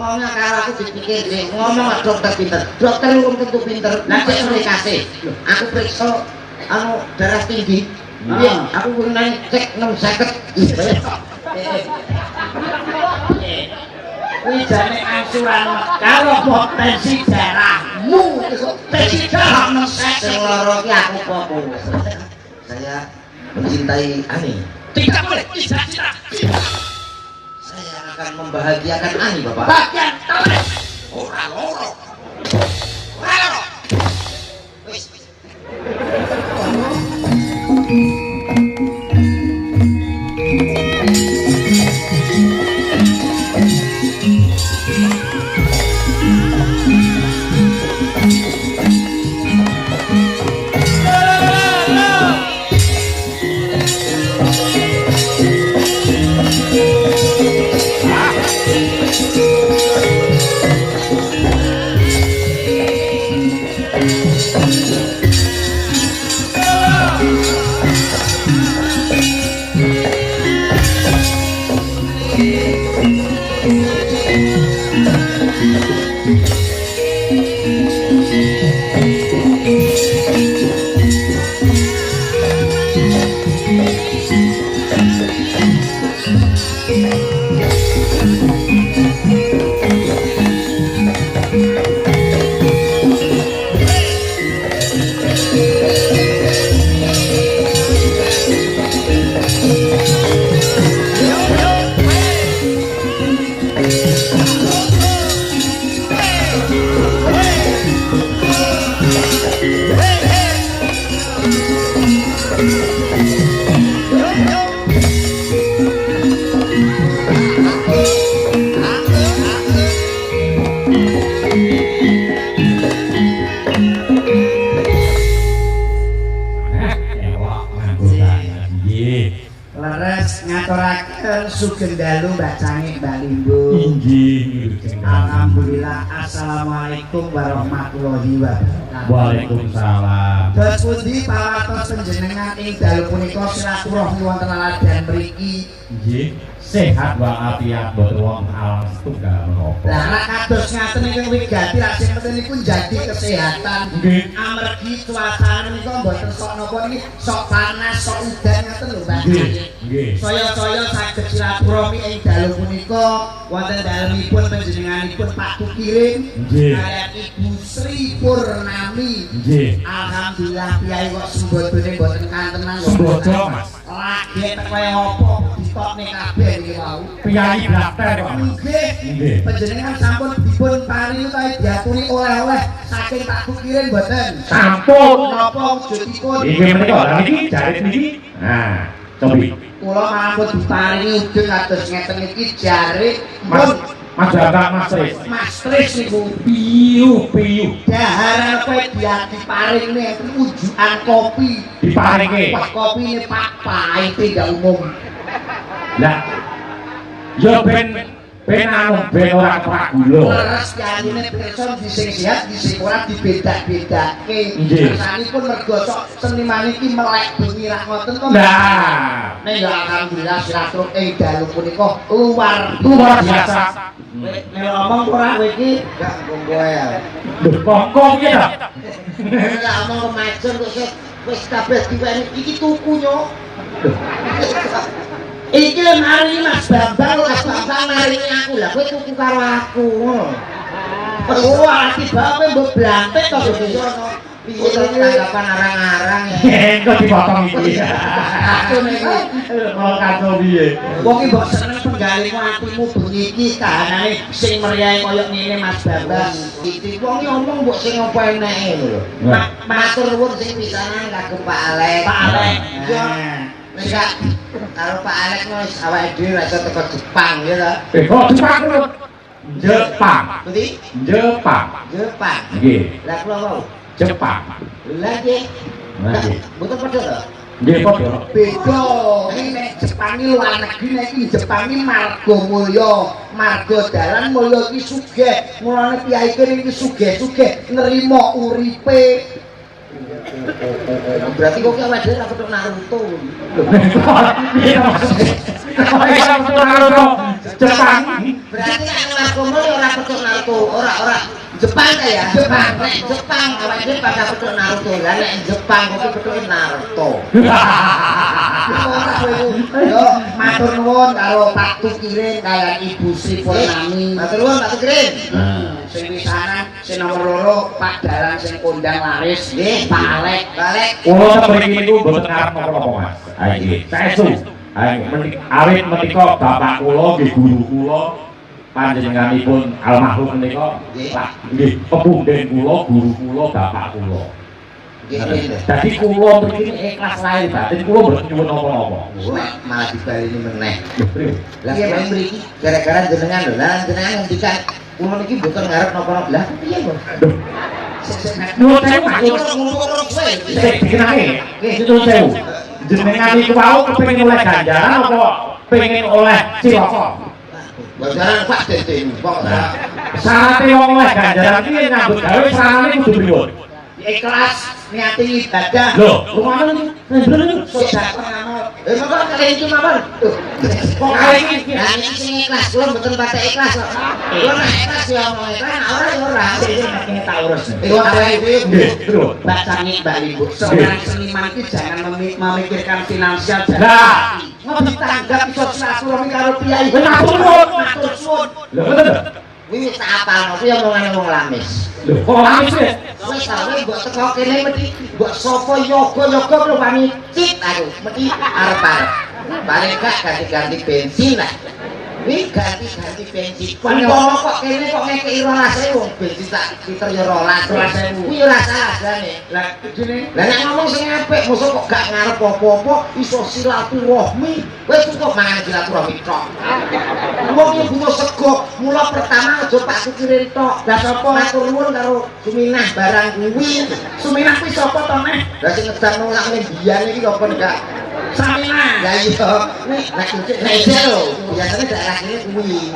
ngomongnya karo aku dipikir sih ngomong dokter pinter dokter belum tentu pinter nanti kasih aku periksa anu darah tinggi iya aku nanya cek 650 kuwi jane angsuran karo potensi darahmu tensi darah 650 loro ki aku popo saya mencintai Ani tidak boleh tidak saya akan membahagiakan Ani Bapak bagian terus ora loro wis Sugeng dalu Mbak Cangik Mbak Limbo. Inggih. Alhamdulillah. Assalamualaikum warahmatullahi wabarakatuh. Waalaikumsalam. Dos pundi pawartos panjenengan ing dalu punika silaturahmi wonten aladan mriki. Nggih. Sehat walafiat boten wonten alam setunggal menapa. Lah nek kados ngaten ingkang wigati lak sing penting niku njagi kesehatan. Nggih. Amargi cuacane nika mboten sok napa niki sok panas, sok udan ngaten lho, Mbak. Nggih. Saya saged silaturahmi ing dalu punika wonten dalemipun panjenenganipun Pak Tukirin kaliyan Ibu Sri Purnami. Nggih. Alhamdulillah piyai kok sembodone mboten kantenan kok. Sembodo, Mas. Lagi kaya apa ditokne kabeh iki wau. Piyai blater kok. Nggih. Panjenengan sampun dipun paringi kae diaturi oleh-oleh saking Pak Tukirin mboten. Sampun. Napa wujudipun? Inggih menika lha niki jarit niki. Nah, cobi. Kula mampun diparingi udeng kados ngeten iki jare Mas Jaka Mas Tris niku piyu. daharan kowe diparingne ujukan kopi. Diparinge. Kopine Pak pahit ndak umum. Lah. Ya ben anu ben ora kerak gula. Leres yanine person dising sehat dising ora dibedak-bedake. Sanipun mergo sok seniman iki melek bengi ra ngoten kok. Nah, nek ya alhamdulillah silaturahmi ing dalu punika luar biasa. Nek ngomong ora kowe iki gak ngomong. Lho, kok iki ta? Nek ngomong kemajon kok wis kabeh diweni iki tuku nyok. Iki mari Mas Bambang mari aku lah kowe tuku karo aku ngono. Wah, tiba-tiba mbok blantek to ngono. Piye tanggapan arang-arang Kok dipotong iki. aku niki Mau kado piye? wong iki mbok seneng penggalimu atimu bengi iki kahanane sing meriah kaya ngene Mas Bambang. Iki wong ngomong mbok sing apa eneke lho. Matur nuwun sing pisanan kagem Pak Alek. Pak Alek. Wis gak karo Pak Alek wis awake dhewe rasa teko Jepang ya ta. Kok Jepang lho? Jepang. Pundi? Jepang. Jepang. Nggih. Lah kula wau Jepang. Lah nggih. Nggih. Mboten padha to? Nggih padha. Beda. Iki nek Jepang iki luar negeri nek iki Jepang iki marga mulya, marga dalan mulya iki sugih. Mulane piyai kene iki sugih-sugih nrimo uripe. Berarti kok awake dhewe ora petuk Naruto. Piye maksudnya? Jepang. Berarti nek marga mulya ora petuk Naruto, ora Jepang ta ya? Jepang, nek Jepang awake dhewe pada petuk Naruto. Lah nek Jepang kok petuke Naruto. Ora kowe. Yo, matur nuwun karo Pak Tukirin kalian Ibu Sri Purnami. Matur nuwun Pak Tukirin. Sing pisanan, sing nomor 2 Pak Dalang sing kondang laris. Nggih, Pak Alek. Kula mriki niku mboten ngarep napa-napa Mas. Ha iki, saestu. Awit menika bapak kula nggih guru kula panjenenganipun almarhum menika nggih pepunden kula guru kula bapak kula. Dadi kula mriki ikhlas lahir batin kula mboten nyuwun napa-napa. Malah dibaleni meneh. Lah piye mriki gara-gara jenengan lho. Lah jenengan ngendikan kula niki mboten ngarep napa-napa. Lah piye, Bos? Nuwun sewu sik dikenake. Nuwun sewu. Jenengan iku wau kepengin oleh ganjaran apa pengen oleh cilaka? Ganjaran Pak Deden kok. Sarate wong oleh ganjaran iki nyambut gawe sarane kudu pripun? Ikhlas niati ibadah. Lho, rumahan iki sedekah. Monggo kalian iki mawon. kok kali iki Lah iki sing ikhlas, kula mboten batik ikhlas kok. Kula nek ikhlas ya omong ikhlas, ora ya ora. Iki tak urus. Iku awake kuwi nggih, terus. bacane Mbak Limbu. Seorang seniman iki jangan memikirkan finansial jangan. Lah, ngono ditanggap iso silaturahmi karo piyai. Matur nuwun. Matur suwun. Lho ngoten. Kuwi tak apalno kuwi omongane wong lamis. Lho, kok lamis sih? Wis awe mbok teko kene mesti mbok sapa yoga-yoga lho wani cit aku mesti arep-arep. Bareng gak ganti-ganti bensin lah. Wih ganti-ganti bensin. Umpama kok kene kok ngekeki 12.000 wong bensin tak liter yo 12.000. Kuwi ora salah jane. Lah jene. Lah nek ngomong sing apik mosok kok gak ngarep apa-apa iso silaturahmi. Wis cukup mangan silaturahmi tok. Wong yo butuh sego. Mula pertama aja Pak Tukirin tok. Lah sapa matur nuwun karo Suminah barang kuwi. Suminah kuwi sapa to neh? Lah sing ngedan nang sakmene biyen iki kok gak Saminah. Lah iya. Nek cicik nek lho. Biasane daerah kene kuwi.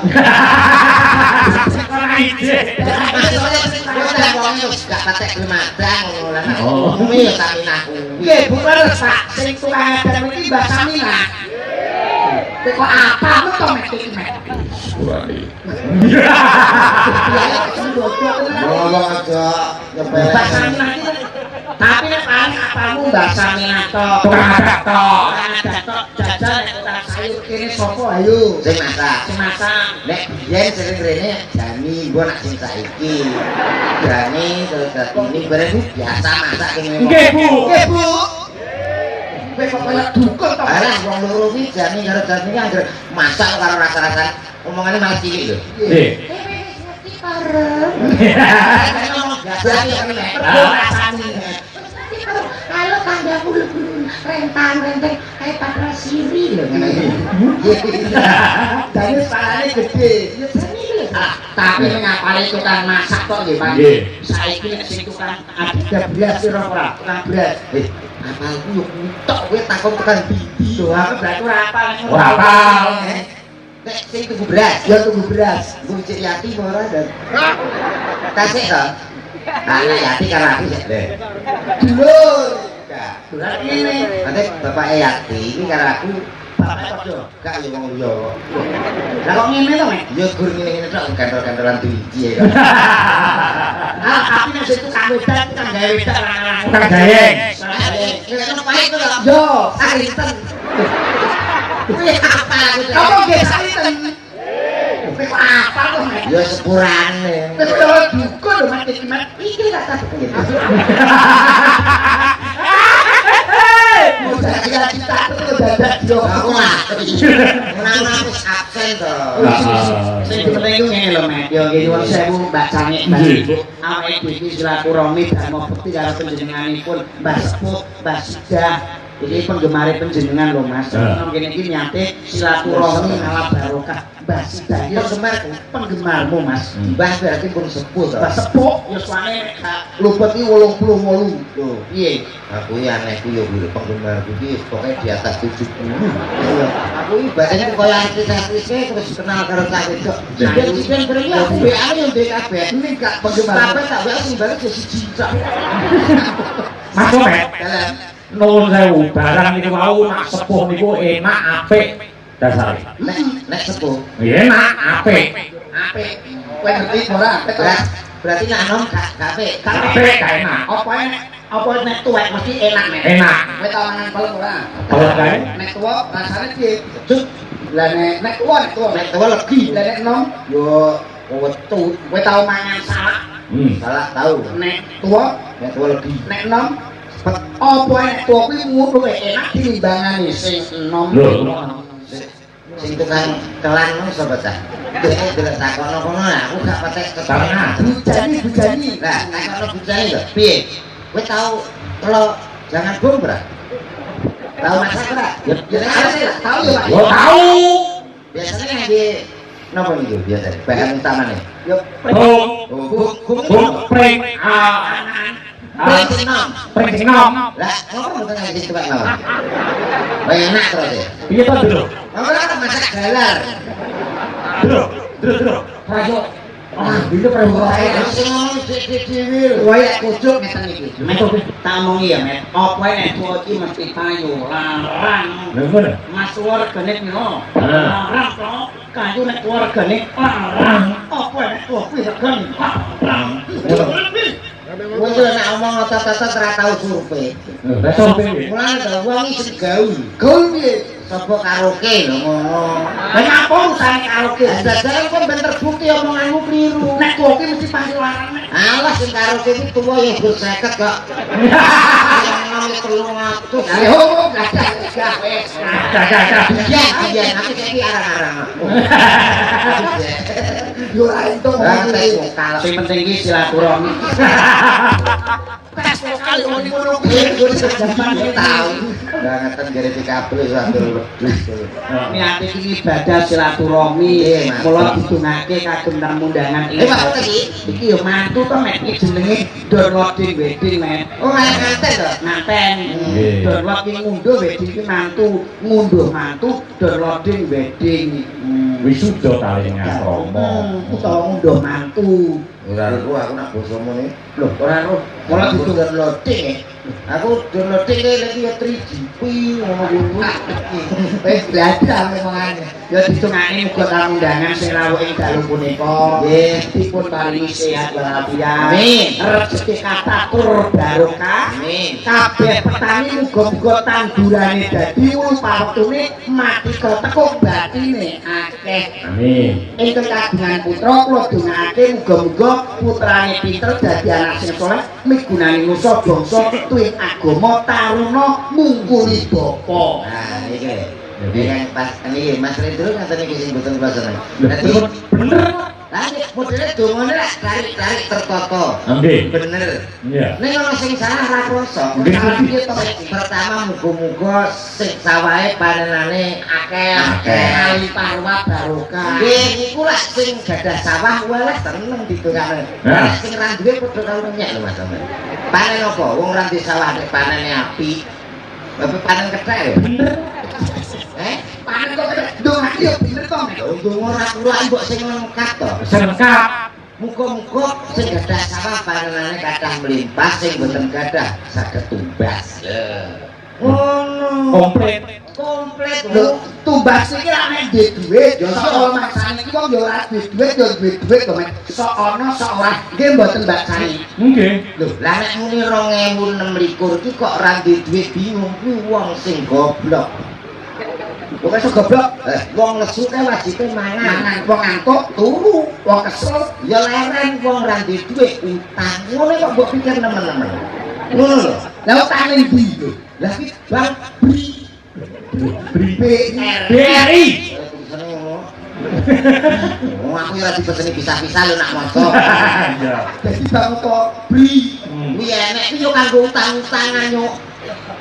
Ora ide. Gak patek lumadang ngono lah. Kuwi ya Saminah kuwi. Nggih, bukan Pak sing tukang adan iki Mbak Saminah. Kok apa lu to mek iki mek? Surani. Ngomong aja nyepel. Mbak Saminah iki tapi nek paling apamu Mbak Saminah tok. Tukang adat tok. Ada tok jajal nek tukang sayur kene sapa ayo? Sing masak. Sing masak. Nek biyen sering rene Jani mbok nak sing saiki. Jani terus ini bareng biasa masak kene. Nggih, Bu. Nggih, Bu. Kowe kok kaya dukun to. Alah wong loro iki Jani karo Jani anggere masak karo rasa-rasa omongane malah cilik lho. Nggih. Ngerti parem. Ngomong biasa ya nek. Kalau tanggaku rentang-renteng kayak Pak Siri lho. Jadi salahnya gede. Ya seni lho. Tapi ngapale tukang masak kok nggih, Pak. Nggih. Saiki nek sing tukang adida beras sira ora, tukang beras. Apalku yo kutok kowe takon tukang bibi lho. Aku berarti ora apal. Ora apal. Nek sing tuku beras, ya tuku beras. Mbok Cik Yati ora dan. Kasih to. Anak Yati karo aku sik. Dulur. Dulur ini. Nanti Bapak Yati ini karo aku bapak padha. Gak yo wong liya. Lah kok ngene to, Mek? Ya gur ngene-ngene tok kantor-kantoran duwiji ya. Tapi nek situ kang wedan kang gawe wedan lanang. Tukang gayeng. Nek ono pahit to. Yo, sarinten. Kuwi apa aku? Apa nggih sarinten? Kuwi apa kok? Ya sepurane. Wis ora dukun lho Mak iki Mak. Iki tak tak. Udah kita tuh dadak yo aku lah. Menang wis absen to. Sing penting ku ngene lho Mak. Yo nggih nyuwun sewu Mbak Cangik Mbak. Awake dhewe iki silaturahmi dan bukti karo panjenenganipun Mbah Sepuh, Mbah Sidah. Ini penggemar panjenengan lho Mas. Nang kene iki nyate silaturahmi ala barokah. Mbah Sidah yo penggemarmu Mas. Mbah berarti pun sepuh to. Mbah Sepuh yo suane luput iki 88. Lho, piye? Aku ya anehku yo penggemarku iki pokoke di atas 70. Iya. Aku iki badane koyo artis-artise terus kenal karo cah wedok. Sing beri aku BA yo ndek kabeh. Ini gak penggemar. Tapi tak wae sing balik yo siji cak. Mas Mek. Nuwun sewu, barang niku wau nak sepuh niku enak apik dasare. Nek sepuh Enak apik. apik. Kowe ngerti ora? Berarti nek nom gawe. Gawe gak enak. Apa nek tuwek mesti enak nek. Enak. Kowe tau mangan pelem ora? Pelem kae. Nek tuwa rasane piye? Juk. Lah nek tuwa legi. Lah nek nom yo wetu. Kowe tau mangan salak? Salak tau. Nek tuwa legi. Nek nom apa nek tuwa kuwi luwih enak tinimbangane sing nom. Sing tukang kelan ngono sapa ta? Dek delok takono kono aku gak patek ketara. Bujani. Lah, takono bujani lho. Piye? Kowe tau kalau jangan bom ora? Tahu masak ora? Ya tahu ya, Pak. Yo tahu. Biasanya di napa niku biasa? Bahan utamane. Yo Pring Pring nom. Lah, ngopo mboten ngisi tuwek mawon. Enak terus ya. Piye to, Bro? Ora masak galar. Bro. Rayo. Itu perempuan sing ngomong dhewe. Wae kucuk ngeten iki. Tak omongi ya, Met. Apa nek tuwa iki mesti payu larang. Lha ngono. Mas wargane piro? Larang to. Kayu nek wargane larang. Apa nek tuwa kuwi regane larang. Wong nek omong otot-otot ora tau survei. Lah survei. Mulane to wong iki gaul. Gaul piye? Sapa karaoke lho ngono. Lah apa usane karaoke? Dadak kok ben terbukti omonganmu kliru. Nek kowe mesti pasti larang. Alah sing karaoke iki tuwa ya gur 50 kok. Ngomong 300. Ayo gak wis. Iya, aku saiki arang-arang. Yo ra entuk vokal. Sing penting iki silaturahmi. Tes vokal ngono kuwi sejaman tahu. Lah ngeten gere dikabel satur wedhus. Niate iki ibadah silaturahmi. Mula didongake kagem undangan iki. Iki yo mantu to mek iki jenenge downloading wedding mek. Oh nganten to? Nganten. Download iki ngunduh wedding iki mantu, ngunduh mantu downloading wedding. Wisuda tali ngasrama. Utawa ngunduh mantu. Ora ro aku nak bosomu ne. Lho, ora ro. Mula downloading. Aku downloading iki ya 3GP ngono kuwi. Wis belajar memangane. Ya ditungake muga tamundangan sing rawuh ing dalu punika nggih dipun paringi sehat walafiat. Amin. Rezeki katatur barokah. Amin. Kabeh petani muga-muga tandurane dadi pawektune mati ketekuk batine akeh. Amin. Ingkang kagungan putra kula dongake muga-muga putrane pinter dadi anak sing saleh migunani nusa bangsa tuwin agama taruna mungguli bapa. Nah, iki. Jadi yang pas ini Mas Ridho ngaten iki sing mboten pasaran. Dadi Bener. lah modele dongane lah tarik tertata. Nggih. Bener. Iya. Nek ana sing salah ra kroso. Pertama muga-muga sing sawahe panenane akeh limpah ruwah barokah. Nggih iku lah sing gadah sawah wae seneng ditungane. Nah. Sing ra duwe padha karo nyek lho Mas sampean. Panen apa? Wong ra di sawah nek panene apik. Bapak panen kethek lho. Bener. Panen kok ndongake yo bener to nek. Untung ora kula mbok sing lengkap to. Lengkap. Muga-muga sing gadah sawah panenane kathah mlimpah sing boten gadah saged tumbas. Ngono. Komplit Lho, tumbas iki ra nek duwe dhuwit yo sok maksane iki wong yo ora duwe dhuwit yo duwe dhuwit kok mek sok ana sok ora nggih mboten baksani. Nggih. Lho, lah nek muni 2026 iki kok ora duwe dhuwit bingung kuwi wong sing goblok. Wong iso goblok, Wong lesu kan wajibe mangan. wong ngantuk turu, wong kesel Ya leren wong ra duwe dhuwit utang. Ngono kok mbok pikir nemen-nemen. Ngono lho. Lah utang ning ndi lho? Lah iki bang bri. BRI. Oh, aku ora dipeseni pisah-pisah lho nak maca. Iya. Dadi bang kok beli. Kuwi enek iki yo kanggo utang-utangan yo.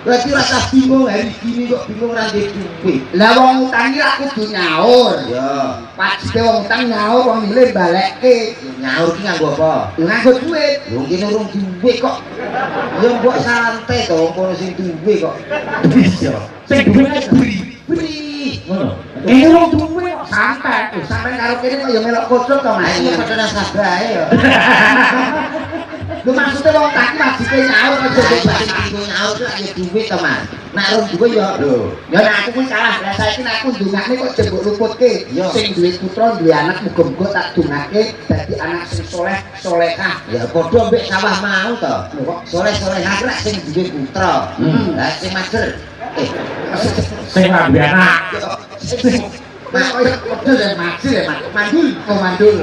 Berarti rasa bingung hari gini kok bingung ra duwe duit. Lah wong utang iki ra kudu nyaur. Ya, Wajibe wong utang nyaur wong milih balekke. nyaur ki nganggo apa? Nganggo duit. Lho kene urung duwe kok. Ya mbok santai to kono sing duwe kok. Iya. Sing duwe beri. Bri. Ngono. Wong duwe santai. Sampai karo kene kok ya melok kocok to Mas. Ayo padha sabahe ya. Lho maksudnya wong utang iki wajibe nyaur aja Ayo bebas. sing nyaur ki ya duwe to, Mas. Nek rong duwe ya lho. Ya nek aku kuwi kalah. Lah saiki nek aku ndongakne kok jembuk luputke. Sing duwe putra, duwe anak muga-muga tak dongake dadi anak sing saleh, salehah. Ya padha mbek sawah mau to. Kok saleh-salehah rek sing duwe putra. Lah sing mager. Sing duwe anak. Padha ya mager ya, mandul. Oh mandul.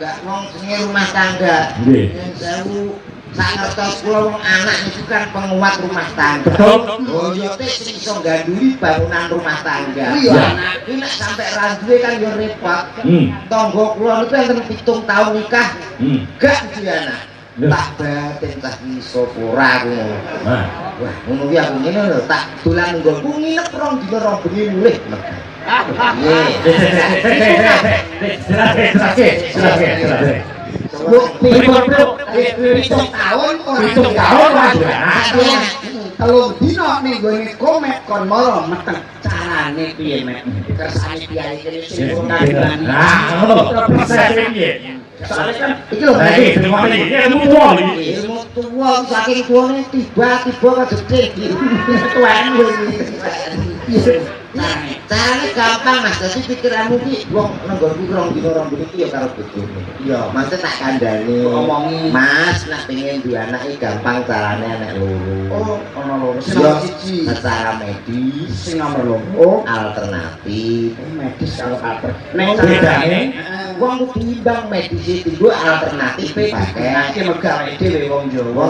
Gak wong jenenge rumah tangga. Nggih. Yen sewu sak ngertos kula wong anak niku kan penguat rumah tangga. Betul. Oh iya teh sing iso ganduli bangunan rumah tangga. Iya. Anak iki nek sampe ra duwe kan yo repot. Tangga kula niku enten 7 tahun nikah. Gak duwe anak. Tak batin cah iso ora aku. Nah, Wah, ngono kuwi aku ngene lho, tak dolan nggonku nginep rong dina rong bengi mulih. Telung dino ning gone komet kon moro meteng carane piye mek kersane piye kene sing ora nang. nah, ngono. Prosesnya piye? Soale kan iki lho Nah, iki semua iki ilmu tua iki. ilmu tua saking tuane tiba-tiba kejete tuan carane gampang Mas dadi pikiranmu ki wong nenggonku rong dina rong bengi ya karo bojone iya mate tak kandhane ngomongi Mas nek pengen duwe anak iki gampang carane anak loro oh ana loro sing nomor 1 secara medis sing nomor loro alternatif medis kalau alter nek bedane wong kudu imbang medis itu alternatif pakai iki megah dhewe wong Jawa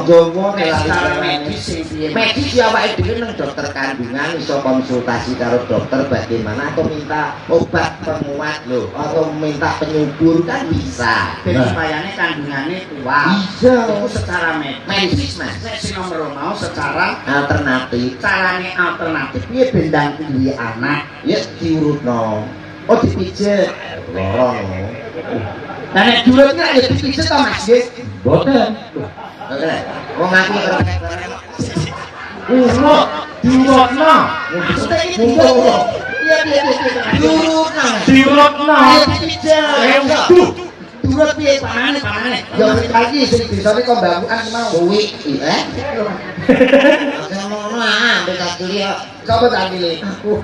secara medis sing piye medis ya awake dhewe nang dokter kandungan iso konsultasi karo dokter bagaimana atau minta obat penguat loh atau minta penyubur kan bisa supayanya kandungannya kuat bisa itu secara medis Mas sing nomor mau secara alternatif caranya alternatif piye bendang duwe anak ya diurutno oh dipijet lorong nah nek diurut ki ya dipijet to Mas nggih Boten. wong aku Urut diurutno. Diurutno. Durut piye pamane? Ya lagi sing bisane kok mbamukan mau. Kuwi ngono ambek kakili kok. Sapa kakili? Aku.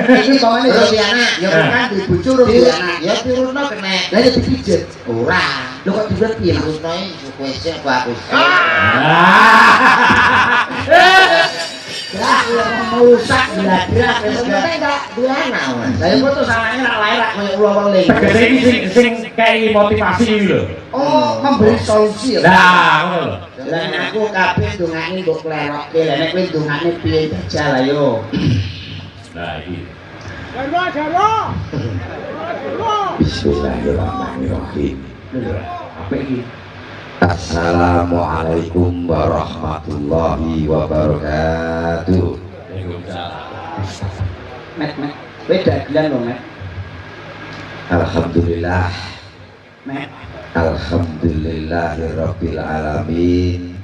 Iki pamane yo anak, ya kan dibucu ro anak. Ya dirutno kena. Lah ya dipijet. Ora. Lho kok durut piye? Dirutno iki kowe sing aku. Lah merusak bladrak wis enggak duwe anak. Saya foto salahnya nak layak koyo ulo weling. Tegese iki sing kei motivasi iki lho. Oh, memberi solusi ya. Nah, ngono lho. Lah aku kabeh dongane mbok klerokke. Lah nek kowe dongane piye jajal ayo. Nah, iki. Bismillahirrahmanirrahim. Apa iki? Assalamualaikum warahmatullahi wabarakatuh. Met. Beda bilang lho, Met. Alhamdulillah. Met. Alhamdulillahirabbil alamin.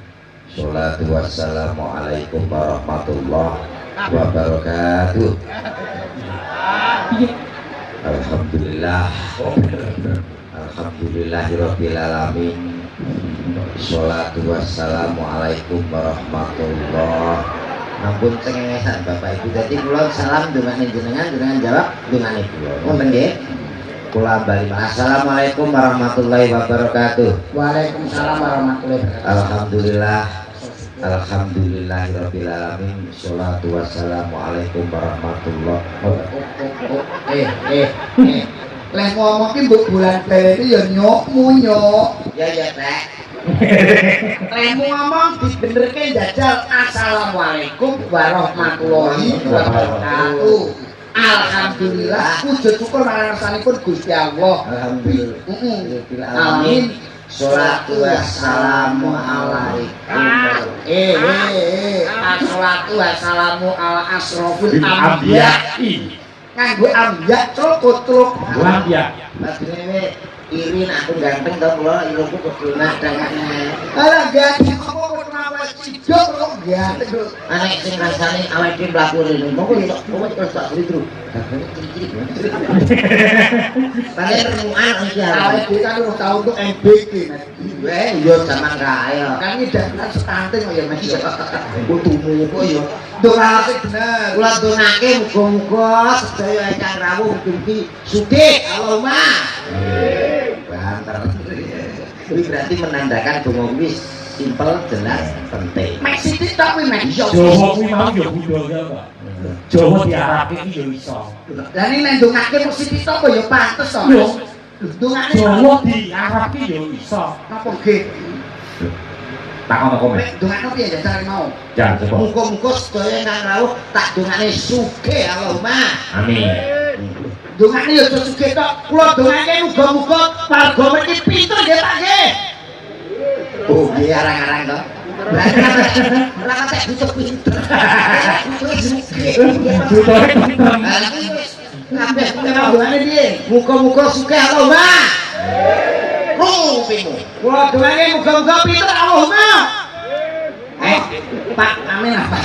Sholatu wassalamu alaikum warahmatullahi wabarakatuh. Alhamdulillah. Alhamdulillahirabbil alamin. Sholatu wassalamu alaikum warahmatullahi. Ampun cengengesan Bapak Ibu. Jadi kula salam dongane jenengan jawab dongane kula. Ngoten nggih. Kula bali. Assalamualaikum warahmatullahi wabarakatuh. Waalaikumsalam warahmatullahi wabarakatuh. Alhamdulillah. Alhamdulillahirabbil alamin. Sholatu wassalamu alaikum warahmatullahi wabarakatuh. Leh ngomong ki mbok bulan bele iki ya nyokmu nyok. Ya Rek. Lehmu ngomong dibenerke jajal assalamualaikum warahmatullahi wabarakatuh. Alhamdulillah puji syukur marang rasanipun Gusti Allah. Alhamdulillah. Amin. Sholatu wassalamu alaikum. Assalatu wassalamu ala asrofil Ambiya. anbiya. Nganggo ambiya celuk-celuk. Ambiya. Padahal iri aku ganteng tau kula ilmuku kudu nadangane. Alah ganteng apa kenapa cidok kok Ya, Anek sing rasane awake dhewe mlaku rene. Monggo yo kok tak beli terus. Dagangnya cilik-cilik. Paling remukan iki awake dhewe kan ora tau untuk MBK, Mas. yo zaman kaya. Kan iki dagelan stunting kok ya, Mas. Kutumu kok ya. Doa sing bener. Kula dongake muga-muga sedaya ingkang rawuh mugi sugih Allahumma. Banter. Kuwi berarti menandakan donga kuwi simpel, jelas, penting. Mek sithik tok kuwi, Mas. Jawa kuwi mau ya budaya, Pak. Jawa diarake iki ya iso. Lah nek nek ndongake mung sithik tok kok ya pantes to. Lho, Ndongake Jawa diarake ya iso. napa nggih? Takon apa men? Mek ndongake piye ya cara mau? Jangan coba. Muga-muga sedaya ingkang rawuh tak dongane sugih Allahumma. Amin. Dongane ya aja sugih tok. Kula dongake muga-muga warga mriki pinter nggih Pak nggih. Oh, nggih arang-arang to. Ora kate butuh pinter. Butuh sugih. Butuhe pinter. Kabeh Memang dongane piye? muga-muga sugih Allahumma. Rupimu. Kula dongake muga-muga pinter Allahumma. Pak, amin apa?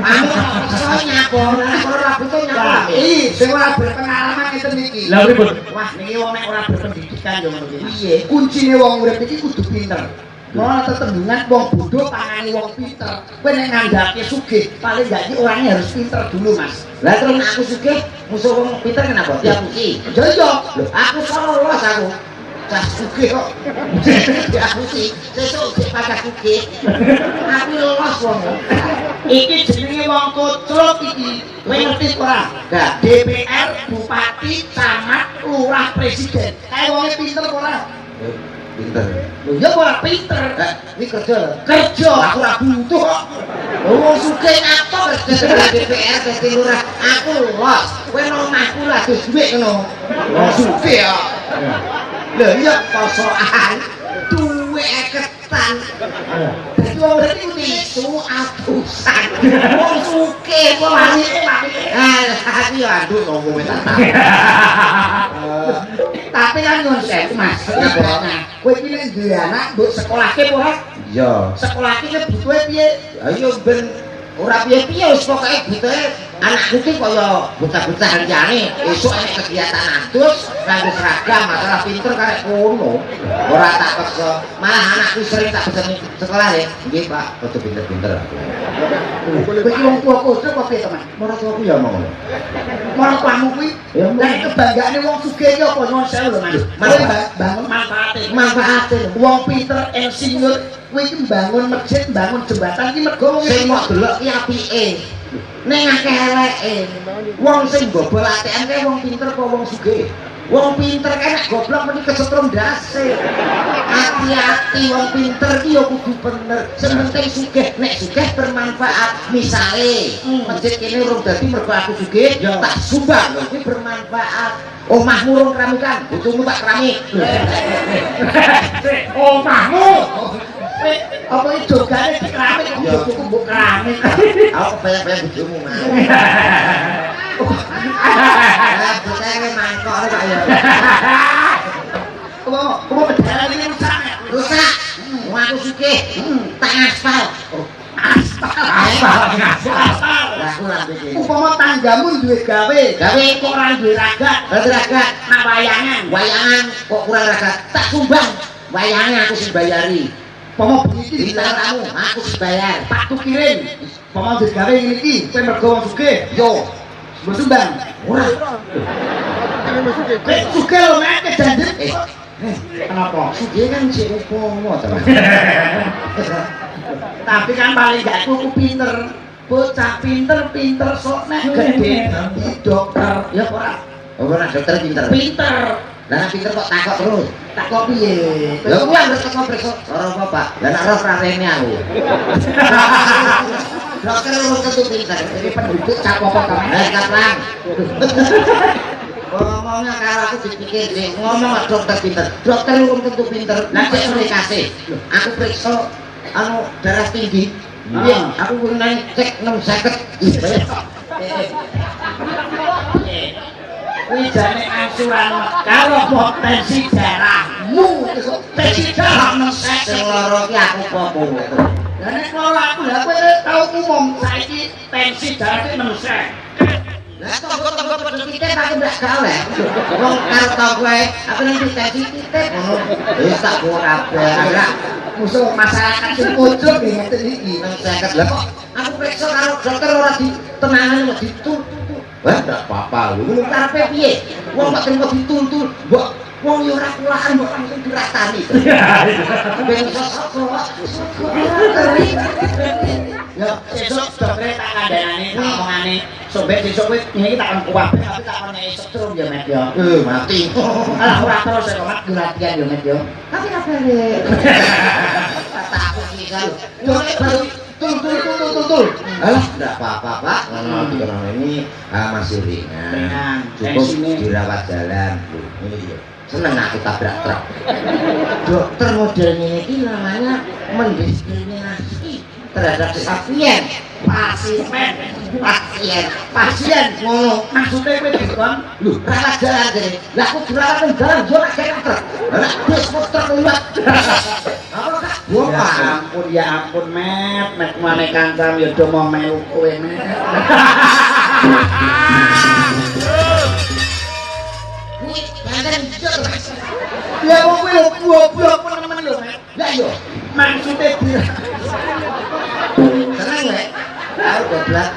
Anu iso nyapor, ora butuh nyapor. Iki sing ora berpengalaman ngeten iki. Lah pripun? Wah, niki wong nek ora berpendidikan yo ngono iki. Piye? Kuncine wong urip iki kudu pinter. Ora tetembungan wong bodoh pangani wong pinter. Kowe nek ngandhake sugih, paling gak iki orangnya harus pinter dulu, Mas. Lah terus aku sugih, musuh wong pinter kenapa? Ya puki. Ya iya. Lho, aku lolos aku. Cah sugih kok. Ya puki. Sesuk sik pada sugih. Aku lolos wong. Iki jenenge wong kocrot iki. Kowe ngerti ora? Enggak. DPR, bupati, camat, lurah, presiden. Kae wonge pinter ora? Pinter. Lho ya ora pinter. Ini kerja lho. Kerja aku ora butuh kok. Wong sugih apa kerja di DPR dadi lurah? Aku lolos. Kowe nang omahku lah dus dhuwit ngono. Wong sugih ya. Lho iya posokan. Duwe ketan. Dadi wong iki tisu atusan. Wong sugih kok wani. Aku ya anduk ngomong tata. Tapi kan nyuwun sewu Mas. Nah, kowe iki nek duwe anak mbok sekolahke ora? Iya. Sekolahke kebutuhe piye? Ayo ben ora piye-piye wis pokoke butuhe anakku ki kaya bocah-bocah liyane esuk ana kegiatan adus kanggo seragam masalah pinter karek kono ora tak peksa malah anakku sering tak pesen sekolah ya nggih Pak kudu pinter-pinter aku Kowe iki wong tua kocok apa piye to Mas? maratuku ya ngono Marang kamu kuwi. Ya, Lah kebanggaane wong sugih iki apa nyuwun sewu lho Mas. Kowe bangun manfaate. manfaate Wong pinter insinyur kowe iki mbangun masjid, mbangun jembatan iki mergo wong sing mok delok ki apike ning akeh eleke wong sing bobol ATM kae wong pinter apa wong sugih wong pinter kae nek goblok mesti kesetrum ndase hati-hati wong pinter ki ya kudu bener sing penting sugih nek sugih bermanfaat misale masjid kene urung dadi mergo aku sugih tak sumbang lho kuwi bermanfaat omahmu urung keramikan bojomu tak keramik Omahmu. apa iki jogane keramik kok bojoku mbok keramik. aku banyak-banyak bojomu mah bocah mangkok kok ya Apa pedalan iki rusak. rusak wong aku sugih tak aspal Aspal. lah aku lambe iki Upama tanggamu duwe gawe, gawe kok ora duwe ragat, raga nak wayangan kok kurang raga tak sumbang wayangan aku sing bayari Upama bengi iki bintang tamu aku sing bayar Pak Tukirin. Upama duwe gawe ngene iki, kowe mergo wong sugih, yo. Mbok sumbang. ora Kowe sugih lho mek janji. kenapa sugih kan sik upomo to Tapi kan paling gak kudu pinter. Bocah pinter sok nek gede dadi dokter. Ya ora ora dokter pinter pinter. lah pinter kok takok terus Tak kok piye? lha kuwi anggere teko periksa ora apa Pak lah nek ora rene aku dokter urung tentu pinter Jadi penduduk cap apa kamu? kaplang ngomongnya kalau aku dipikir sih ngomong dokter pinter dokter urung tentu pinter nanti sore kasih aku periksa anu darah tinggi iya aku kudu naik cek 650 Kuwi jane angsuran karo potensi darahmu. pensi dalam mesek. Sing loro ki aku popo. Lah nek loro aku lha kowe tau umum saiki pensi dalam mesek. Lah tonggo-tonggo padha titip aku ndak gawe. Wong karto kowe aku ning pensi titip ngono. Wis tak kowe kabeh. Ora Musuh masyarakat sing pojok iki ngeten iki. nang 50 lah kok aku periksa karo dokter ora ditenangan kok dituntut. Wah, ndak apa-apa lho. Lu karepe piye? Wong kok terima dituntut, mbok wong yo ora kulaan mbok langsung diratani. Ben sosok Ya sesuk dokter tak kandhanane omongane sobek sesuk kowe iki tak kon kuwat tapi tak kon esuk terus ya Met ya. Mati. Alah ora terus kok mat latihan ya Met ya. Tapi apa le? Tak aku iki kan. Yo nek baru tul. Alah, enggak apa-apa, Pak. Karena ini masih ringan. Ringan. Cukup Tensinya. dirawat jalan. Ini yo. Seneng aku tabrak truk. Dokter model ini iki namanya mendiskriminasi terhadap pasien. Pasien ngono. Maksudnya kowe dikon Lho, rawat jalan gini. Lah aku dirawat nang jalan yo nek kaya truk. Lah wis truk liwat. Apa Kak? ya ampun Met mane kancam ya do mau melu kowe Met. Kuwi kangen jero. Ya wong kowe lho goblok temen lho Met. Lah yo, Maksudnya dia seneng lek. Aku goblok.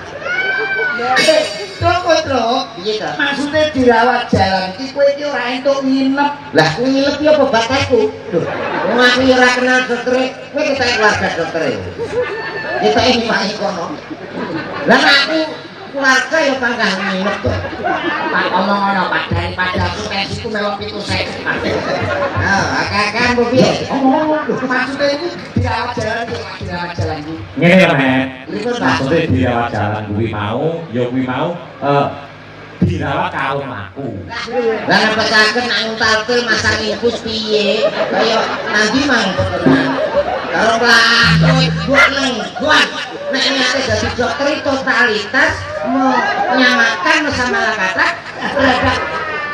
Truk. Piye to? Maksudnya dirawat jalan iki kowe iki ora entuk nginep. Lah kuwi ngelep yo apa bataku? Lho, wong aku yo ora kenal dokter. Kowe ketek keluarga dokter e. Kita ini mak kono. Lah nek aku keluarga yo panggah nginep to. Pak omong ngono Pak daripada aku tensiku melok 7.000. Nah, akak-akak mbok piye? Omong lho maksudnya itu dirawat jalan iki. Ngene lho, Met. Pripun, Pak? Maksudnya dirawat jalan kuwi mau, ya kuwi mau dirawat karo aku. Lah nek pesaken nak nguntalke masang infus piye? Kaya nanti mang beneran. Karo pelakon buat neng, buat nek niate dadi dokter itu totalitas menyamakan sama kata terhadap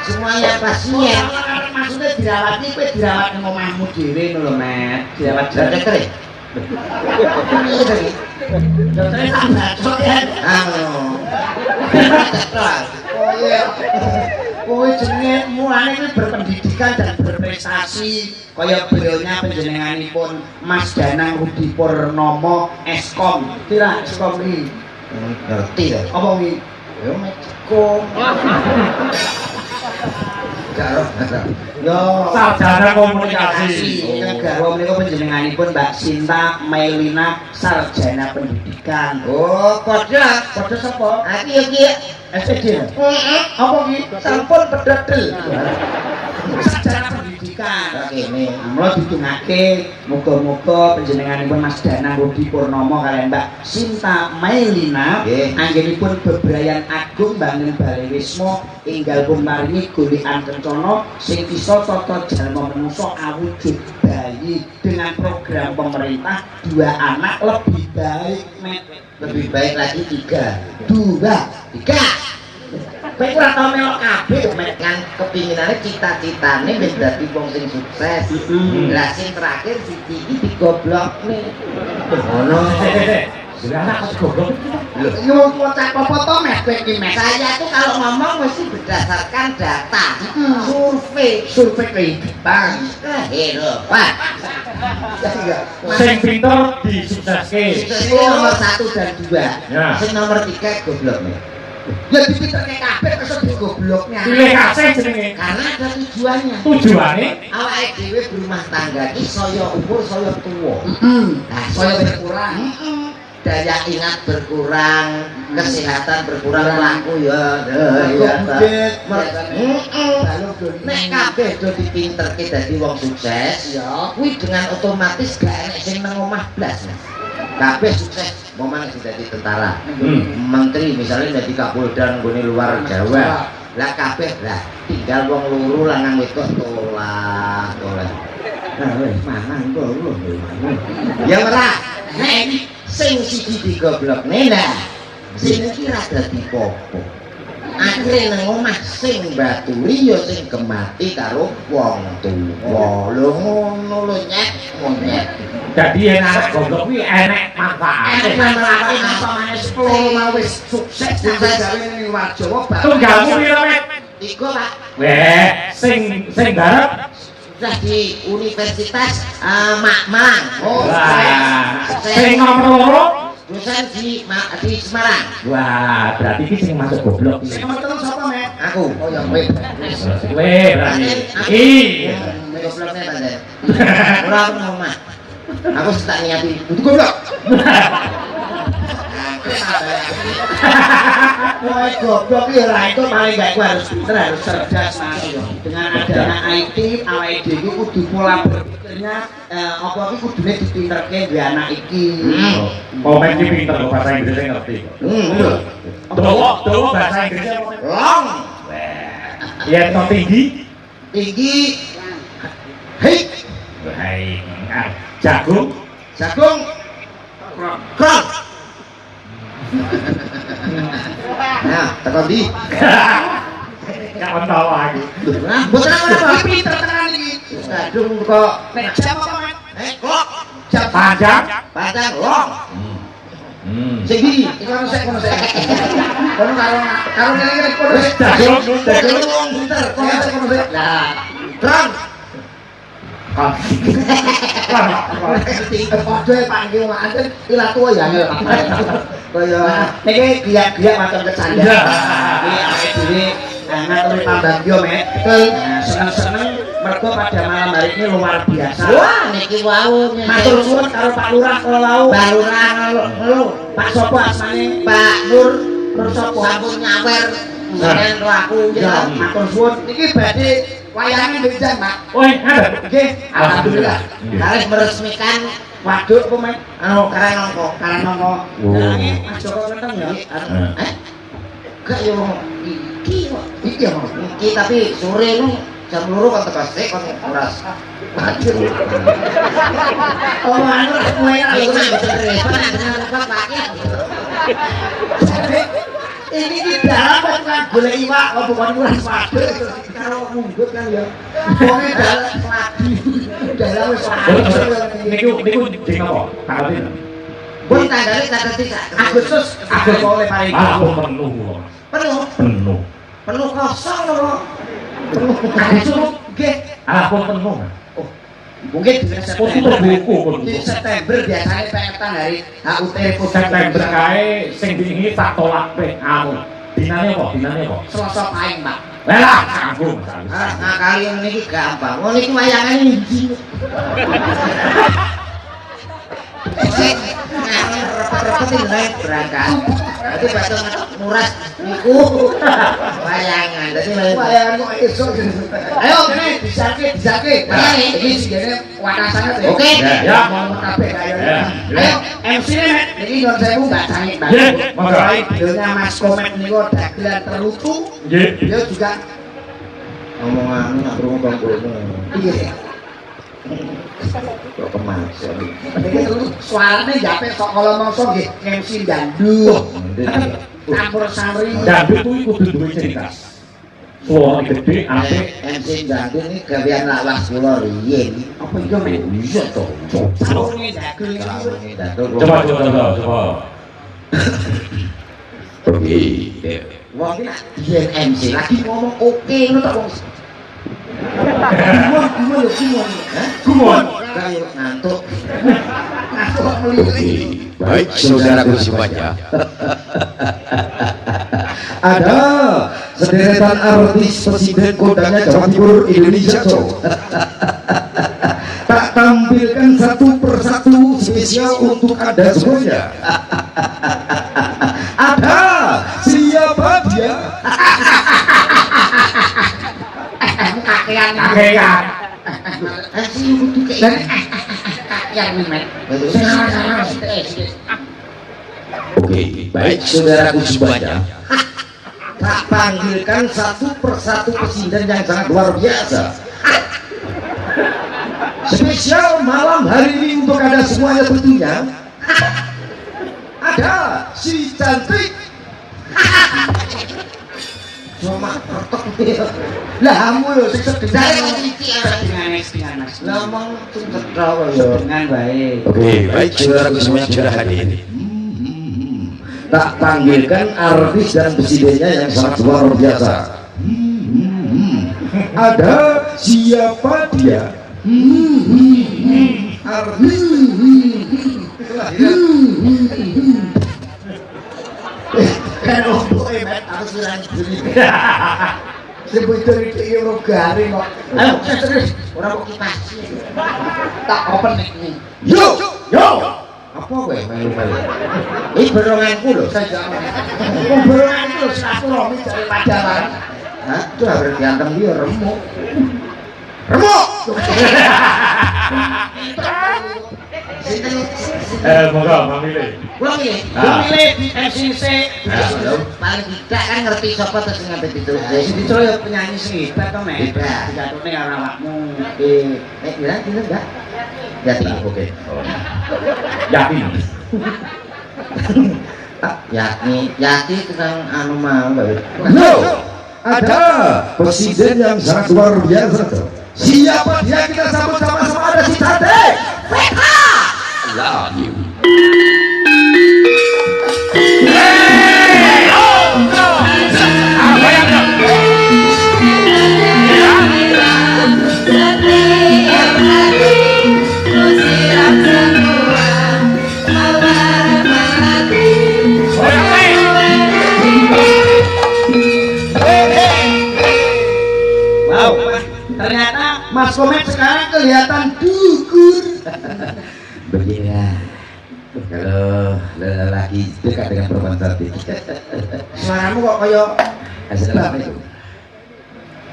semuanya pasien. Maksudnya dirawat iki kowe dirawat nang omahmu dhewe lho Met. Dirawat jalan. Dokter. Dokter tak bacok ya. Kowe jenenge mulane kuwi berpendidikan dan berprestasi kaya beliaunya panjenenganipun Mas Danang Rudi Purnomo Eskom. Kira Eskom iki Ngerti ya? apa iki? Yo Meksiko. Karo. Yo Sarjana komunikasi. Garwa menika panjenenganipun Mbak Sinta Melina sarjana pendidikan. Oh, padha. Padha sapa? Aku yo ki SPD. Apa iki? Sampun pedadel. Sarjana pendidikan. kene. Mula didongake muga-muga panjenenganipun Mas Danang Rudi Purnomo kaliyan Mbak Sinta Melina Nggih. anggenipun bebrayan agung bangun Balewisma enggal pun maringi golèkan kencana sing bisa tata jalma manungsa awujud bayi dengan program pemerintah 2 anak lebih baik Met. Lebih baik lagi 3. 2 Kowe ora tau melok kabeh mek kan kepinginane cita-citane wis dadi wong sing sukses. Lah sing terakhir siji iki digoblokne. Ngono. Jadi anak kok goblok. Lho, Yo kocak apa to Met kowe iki Met? saya tuh kalau ngomong mesti berdasarkan data. Survei Kehidupan. kehidupan. Sing pinter disukseske. Sing nomor 1 dan 2. Ya. Sing nomor 3 goblokne. Ya dipinterke kabeh terus digobloknya. Pilih kasih jenenge. Karena ada tujuannya. Tujuane Awake dhewe berumah tangga iki saya umur saya tuwa. Nah, Saya saya berkurang. daya ingat berkurang, kesehatan berkurang, laku ya Budget, nek kabeh do dipinterke dadi wong sukses ya kuwi dengan otomatis gak enek sing nang omah blas Mas. Kabeh sukses momang sing dadi tentara, menteri misalnya dadi kapolda nggone luar Jawa. Lah kabeh lah tinggal wong loro lanang wedok tolak. Nah, wis mangan kok lho. Ya ora. Nek sing siji digoblokne lah. Sing iki ra dadi popo. akhire nang omah sing baturi ya sing gemati karo wong tuwa. Lho ngono lho nyek, monyet. Jadi yang anak goblok kuwi enek manfaate. Manfaatnya 10 mau wis sukses gawe ning luar Jawa. Tunggalmu piro, Met? 3 Pak. Weh, sing garap Sudah di Universitas Malang. wah, sing nomor loro Dosen di Semarang. wah, berarti iki sing masuk goblok Sing iki. nomor 3 sapa, Mek? Aku. Oh ya kowe. Weh, berarti iya. Gobloknya Pak. Ora aku nang omah. Aku tak niati untuk goblok. Wah, goblok ya lah itu paling baik gua harus pinter, harus cerdas Mas. Dengan adanya IT, awake dhewe kudu pola berpikirnya apa iki kudune dipinterke duwe anak iki. Komen iki pinter kok bahasa Inggrisnya ngerti kok. Dawa bahasa Inggrisnya apa? Long. Ya to tinggi. Tinggi. Hei. Hai, jagung. Jagung. Krok. Nah, tekan di. Gak ontol lagi. Nah, boten apa Pinter tenan iki. Jagung kok. Nek jam apa, Mek? Krok. Panjang. Panjang long. Sing di, kono sik. Kono karo ngene kono sik. Jagung wong pinter. Kono sik. Nah, krok. Padha panggil manten ila tuwa ya angel. Kaya iki giyak-giyak macam kecanda. Iki awake dhewe ngaturi pambagyo, Mek. Betul. Seneng-seneng mergo pada malam hari ini luar biasa. Wah, niki wau. Matur suwun karo Pak Lurah kula wau. Pak Lurah ngelu. Pak sapa asmane? Pak Nur Nur sapa? sampun nyawer. Sampeyan karo aku Ya, ya. matur suwun. Iki badhe wayange benjang, Pak. Woi, ada. Nggih, alhamdulillah. Harus meresmikan Waduk apa, Mek? Karanongko. Karanongko. Oh. Nanging Mas Joko Kenteng ya. Gak yo iki kok. Iki ya, Mas. Iki tapi sore lu jam 2 kan teko sik kon ras. Waduh. Oh, anu kowe Iku nek nek bener repot nek bener kok pakai. ini di dalam kok kan golek iwak kok bukan murah waduk karo munggut kan ya. Wong dalan lagi. Dalan wis Niku ding apa? Tanggal piro? Pun tanggalnya tanggal 3 Agustus oleh paling Malah penuh. penuh. Penuh. Penuh kosong lho. Agustus nggih. Alah pun penuh. Mungkin di Oh, itu buku pun. Di September biasanya pengetan hari HUT Republik September kae sing dingi tak tolak pe anu. Dinane apa? Dinane apa? Selasa Pahing, Pak. Lah, sanggung. Nah, kali yang ini gampang. Oh, ini wayangan ini. Repot-repot ini naik berangkat. Nanti batu muras niku wayangan. Jadi Wayangan kok esok gitu. Ayo kene disake. Mana nih? Iki sigene wakasane tuh. Oke. Ya. Ngomong kabeh kaya. Ya. Ayo MC-ne Mek. Iki nyuwun sewu Mbak Sangit, Mbak. Ya, monggo. Videonya Mas Komet niku dagelan terlucu. Nggih. Dia juga Ngomongan nak berumur bangkumu. iya. Kok kemasuk. Iki terus suarane jape kok kalau mongso nggih MC dandut. Campur sari. Dangdut kuwi kudu duwe cerita. Suara gede, apik. MC Dandut ini gawean lawas kula riyen. Apa iya Mek? Iya toh. Sarunge dagel iki. Coba. Oke. Wong iki nak biyen MC lagi ngomong oke ngono tok wong. Gumon. Hah? Gumon. Kayak ngantuk. Ngantuk melili. Baik, saudaraku semuanya. Ada sederetan artis presiden kodanya Jawa Timur Indonesia Show. Tak tampilkan satu persatu spesial untuk Anda semuanya. Ada siapa dia? Kakean. Kakean. MC kudu kayak Kakean Mek. Oke, baik, saudaraku semuanya. Tak panggilkan satu persatu presiden yang sangat luar biasa. Spesial malam hari ini untuk Anda semuanya tentunya. Ada si cantik Lah kamu lho sing sedengan Dengan Mas. lah mong sing cetha ya Dengan baik. Oke, baik saudaraku semuanya sudah hadir. Tak panggilkan artis dan presidennya yang sangat luar biasa. Ada siapa dia? Artis. kan untuk emet harus bilang gini sebut dari dia orang garing kok ayo serius orang kok kipas tak open mic nih Yo, apa gue melu-melu ini beronganku loh saya beronganku loh silaturahmi dari pacaran hah itu harus diantem dia remuk Moga mamile. Gua milih di MCC paling tidak kan ngerti siapa terus ngambil itu itu ya penyanyi sing hebat to Mek digatone karo awakmu bilang gini enggak Yati oke Yakin. Yati tukang anu mau no, ada presiden yang sangat luar biasa. Siapa dia? Kita sambut sama-sama. Ada si Tade. Love you. Ternyata Mas Komet sekarang kelihatan dukur. Beginilah kalau lelaki dekat dengan perempuan cantik. Suaramu kok kayak Assalamualaikum.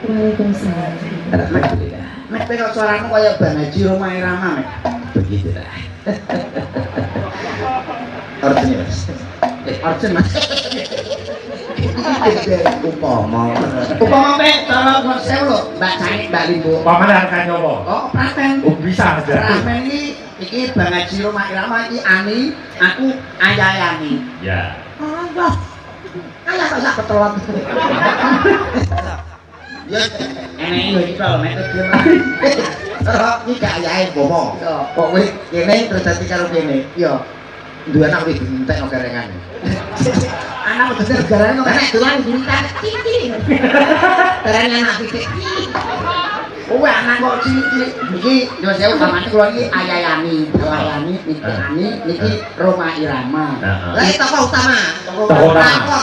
Waalaikumsalam. Alhamdulillah. Mek kok suaramu kayak Bang Haji Roma Irama Mek. Begitulah. Orangnya mas. Arjen Mas. Umpama Mek cara konsep lho Mbak Cani Mbak Limbo. Paman kan nyoba. Oh, praten. Oh bisa aja. Praten iki Bang Haji Roma Irama iki Ani, aku Ayayani. Ya. Allah. Ayah kok sak ketelon. Ya, enek yo iki lho mek iki. Iki gak ayahe bomo. Kok kowe kene terus dadi karo kene. Yo. Duwe anak wis entek kok gorengan. Anak udah negara kok enek dolan diminta cilik. Terane anak titik. Oh, anak kok cilik-cilik. Iki yo sewu samane kula iki Ayayani, Ayayani, niki Roma Irama. Lah iki tokoh utama. Tokoh utama.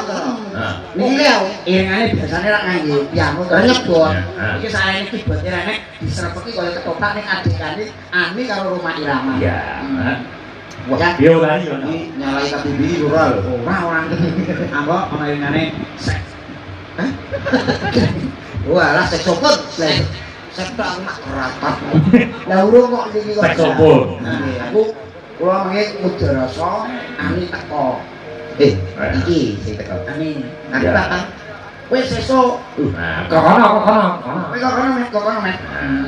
Niki lho, irengane biasane ra nganggo piano to nyebot. Iki sarene keyboard irene diserepeki kaya ketoprak ning adekane Ani karo Roma Irama. Ya. Wah, Yo lari yo. ini nyalai KBBI ora lho. orang anggo ana irengane sek. Walah seksopon. Sektor mak rapat. Lah urung kok niki kok. Saksofon. Aku kula mengke mujarasa Ani teko. Iki sing teko. Ani. Aku Ya. datang. Wis sesuk. Nah, Kokono. Kowe kokono Mek.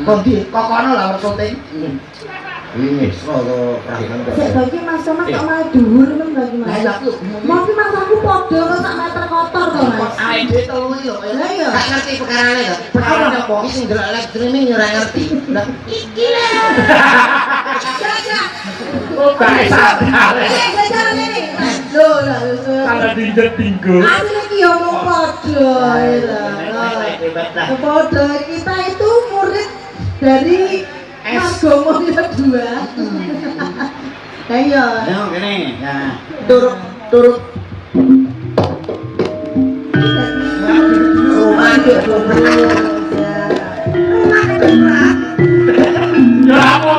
Kondi kokono lah syuting. Ini solo rahiman kok. Sebagai Mas Thomas kok malah dhuwur men bagi Lah Mas. ya aku Mungkin Mas aku padha kok sak meter kotor to Mas. awake dhewe telu iki lho. Lah iya. Gak ngerti perkarane to. Perkara apa? Iki sing delok live streaming yo ora ngerti. Lah Iki lho. oh kae sadar. Jajan ini. Lho lho. Ada dinjet tinggo. Aku iki yo mau padha lho. Padha kita itu murid dari Mas Gomo ya 2. Ayo. Ya ngene. Ya. Turut Ya apa?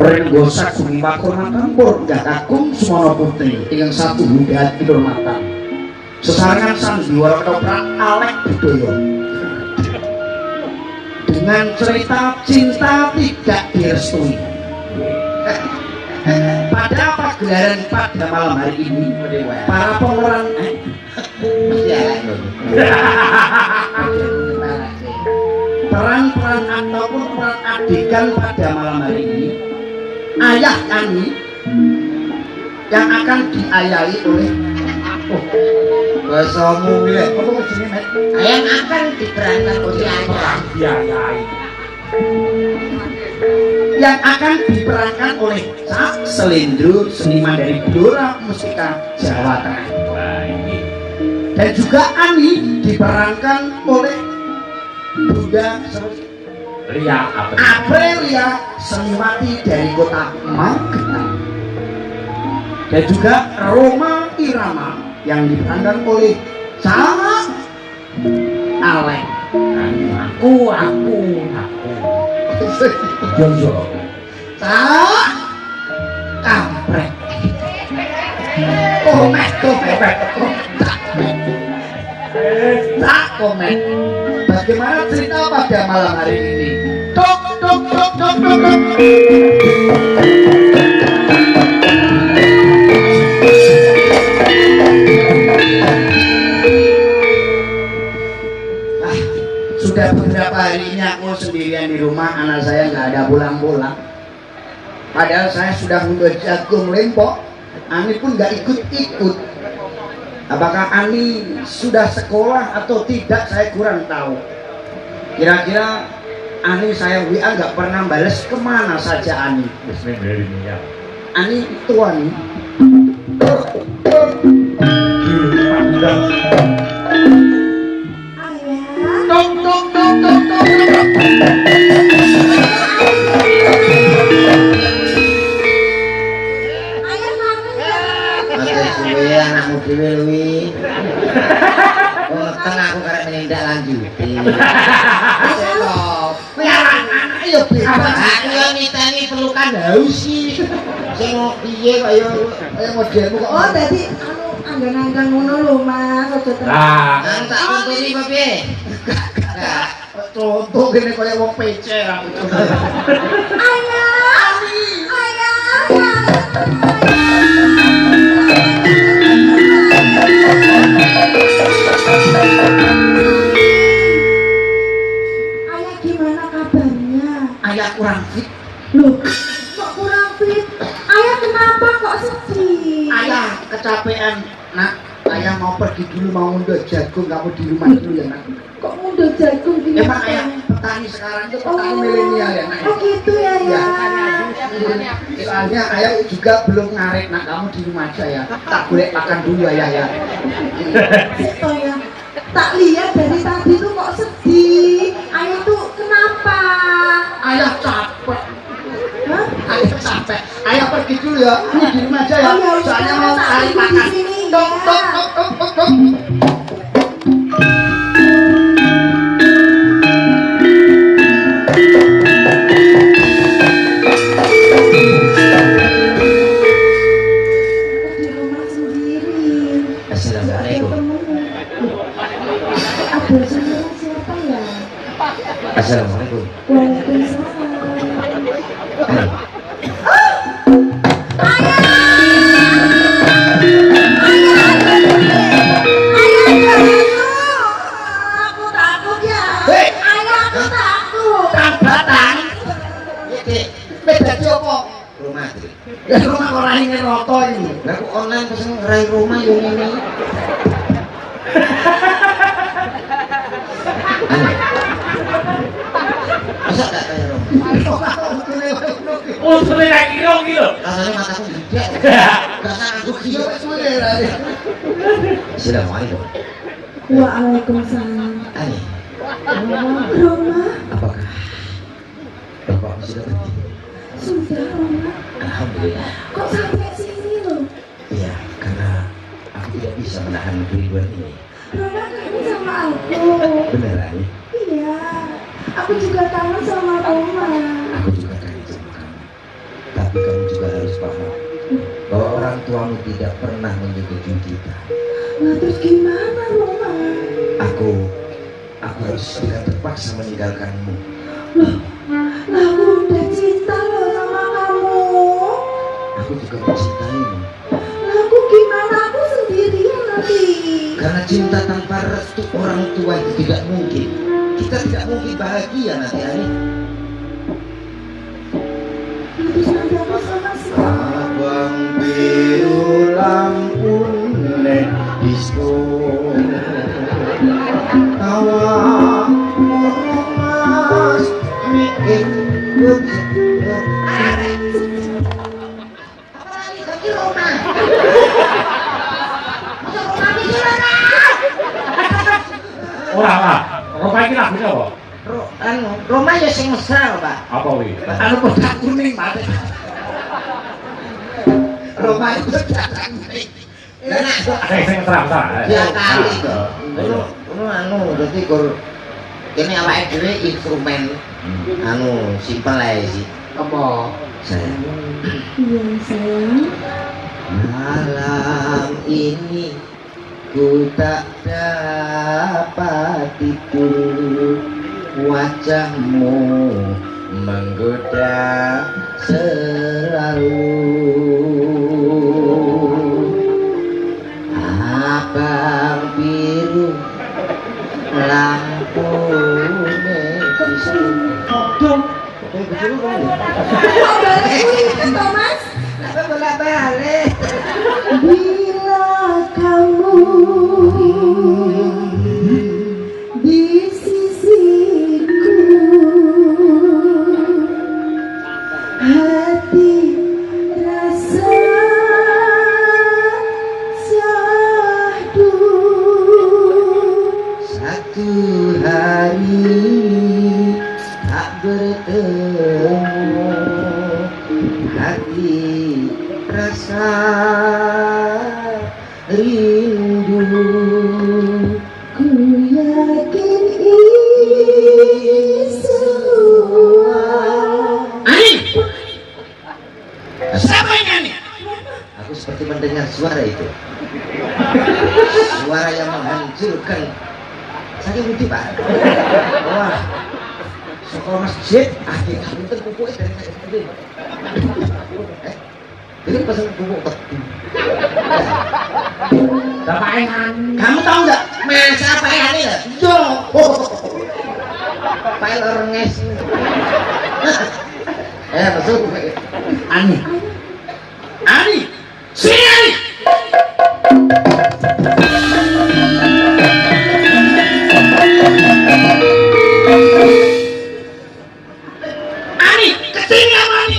Renggosak bumi makor matampur gakakum semono putri ingkang satu hingga tidur mata sesarengan sandiwara ketoprak Alek Budoyo dengan cerita cinta tidak direstui pada pagelaran pada malam hari ini para pemeran peran-peran ataupun peran adegan pada malam hari ini ayah kami yang akan diayahi oleh bahasamu ya. Apa jenenge, Mek? Yang akan diperankan oleh ayah. Biayai. Yang akan diperankan oleh Cak Selindro, seniman dari Blora Mustika Jawa Tengah. Baik. Dan juga Ani diperankan oleh Bunda Ria Aprilia Seniwati dari kota Magelang. Dan juga Roma Irama yang diperankan oleh Cak Alek. Aku. Jojo. Cak Kampret. Komet. Tak komen. Bagaimana cerita pada malam hari ini? Tok. Sudah beberapa hari ini aku sendirian di rumah, anak saya nggak ada pulang-pulang. Padahal saya sudah membuat jagung lempok, Ani pun nggak ikut-ikut. Apakah Ani sudah sekolah atau tidak, saya kurang tahu. Kira-kira Ani saya WA nggak pernah balas, kemana saja Ani? Bismillahirrahmanirrahim. Ani itu Ani. Anakmu dhewe luwi. Wong teng aku karek menindak lanjuti. Anak ya bebas. Aku yo niteni pelukan hausi. Sing piye kaya Modelmu kok. Oh, dadi anggan-anggan ngono lho, Mas. Aja tenan. Lah, nang tak kumpuli apa piye? Contoh gini kaya wong PC aku. Ayah. Ayah gimana kabarnya? Ayah kurang fit. Loh, kok kurang fit? Ayah kenapa kok sedih? Ayah kecapean. Nak, ayah mau pergi dulu, mau ngunduh jagung, kamu di rumah dulu ya nak. Kok mundur jagung gini? Emang ayah petani sekarang itu petani milenial ya nak. Oh gitu ya ya. Soalnya ayah juga belum ngaret, nak kamu di rumah aja ya. Tak boleh makan dulu ayah ya. Itu ya. Tak lihat dari tadi tuh kok sedih. Ayah tuh kenapa? Ayah capek. Hah? Ayah capek. Ayah pergi dulu ya. Ini di rumah aja ya. Oh, ya udah, Soalnya mau tak cari ibu di makan. sini, Tok ya. tok tok tok tok tok. Di rumah sendiri. Assalamualaikum. Ada saudara siapa ya? Assalamualaikum. Waalaikumsalam. Aku takut ya. Hei! Ayah, aku takut. Tambatan. Beda apa? Rumah Tri. Ya rumah orang ini roto ini. Lah aku online pesen ngerai rumah yo ngene. Aneh. Masa gak kayak rumah? unsure nek kira iki lho. Rasanya mataku gede. Rasa aku Yo gede. sudah ya. Assalamualaikum. Waalaikumsalam. Aneh. Roma, Apakah Bapak sudah pergi? sudah Roma. Alhamdulillah. Kok sampai sini loh? Iya, karena aku tidak bisa menahan kerinduan ini. Roma kangen sama aku. Beneran? Iya, aku juga kangen sama Roma. Aku juga kangen sama kamu. Tapi kamu juga harus paham bahwa orang tuamu tidak pernah menyetujui kita. Nah terus gimana Roma? Aku harus dengan terpaksa meninggalkanmu. Loh, lah aku udah cinta loh sama kamu. Aku juga mencintaimu. Lah aku gimana? Aku sendirian nanti. Karena cinta tanpa restu orang tua itu tidak mungkin. Kita tidak mungkin bahagia nanti Ani. Terus nanti aku sama siapa? Abang biru lampu nek disko tawa mas mikir Ora, Roma iki lagune apa? Roma ya sing mesra, Pak. Apa kuwi? Anu kotak kuning Pak. Roma itu kotak kuning. Sing terang-terang. Ya kali to. Ngono anu dadi kur kene awake dhewe instrumen anu simpel ae sih. Apa? Saya Iya sayang. malam ini ku tak dapat tidur, wajahmu menggoda selalu. Abang biru lampu Kok balik kulit Thomas? apa bolak-balik? Bila kamu di sisiku, hati rasa syahdu. Satu hari tak bertemu, hati rasa rindu. Ku yakin ini semua. Siapa yang nyanyi? Aku seperti mendengar suara itu. Suara yang menghancurkan. Saya budi Pak. Wah, sekolah masjid. Adik kamu terpupuk dari masjid. Jadi pesan pupuk petu. Kamu tahu nggak? Masa apa ya ini? Yo. File renges. Masuk. Ani. Ani. Sini Ani. Ani, kesini sama Ani.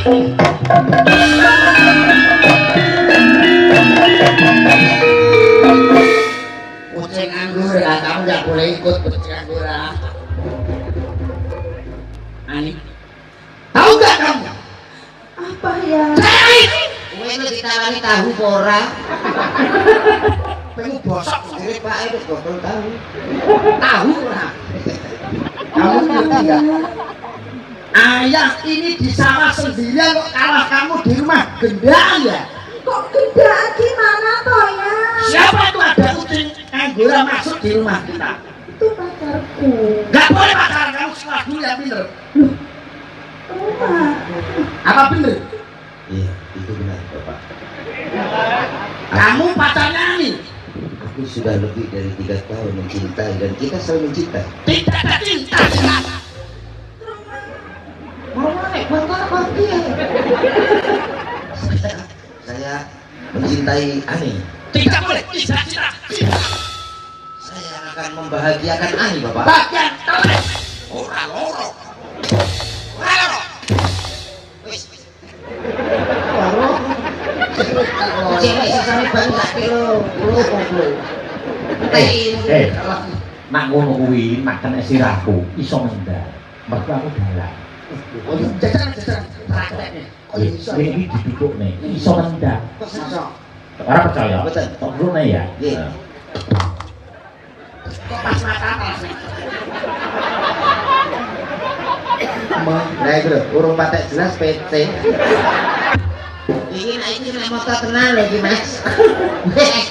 Kucing anggur ya, kamu nggak boleh ikut kucing anggur ya. Ani. Tahu nggak kamu? Apa ya? Kowe itu ditawani tahu apa ora? Pengen bosok. Jadi Pak itu botol tahu. Tahu ora? Kamu ngerti nggak? Ayah ini di sawah sendirian kok kalah kamu di rumah gendang ya? Kok gendaan gimana toh ya? Siapa itu ada kucing anggora masuk di rumah kita? Itu pacarku. Gak boleh pacaran, kamu sekolah dulu ya pinter. Rumah. Apa bener? Iya, itu benar Bapak. Kamu pacarnya Ani? Aku sudah lebih dari 3 tahun mencintai dan kita saling mencintai. Tidak ada cinta. Mau naik bangga apa dia? Saya mencintai Ani. Tidak boleh, tidak cinta. Saya akan membahagiakan Ani, Bapak. Bagian boleh. Orang loro. Orang loro. Kucing ini sesama baru tak kilo. Nak ngono kuwi makan sirahku iso ngendal. Mergo aku dalan. Oh, jajan prakteknya. Oh, iya. Iki didudukne iso ngendal. Masa? Ora percaya? Betul. Tok rene ya. Iya. Kok pas mata Nah itu loh, urung patek jelas PC. Ini naik ini motor tenang lagi mas.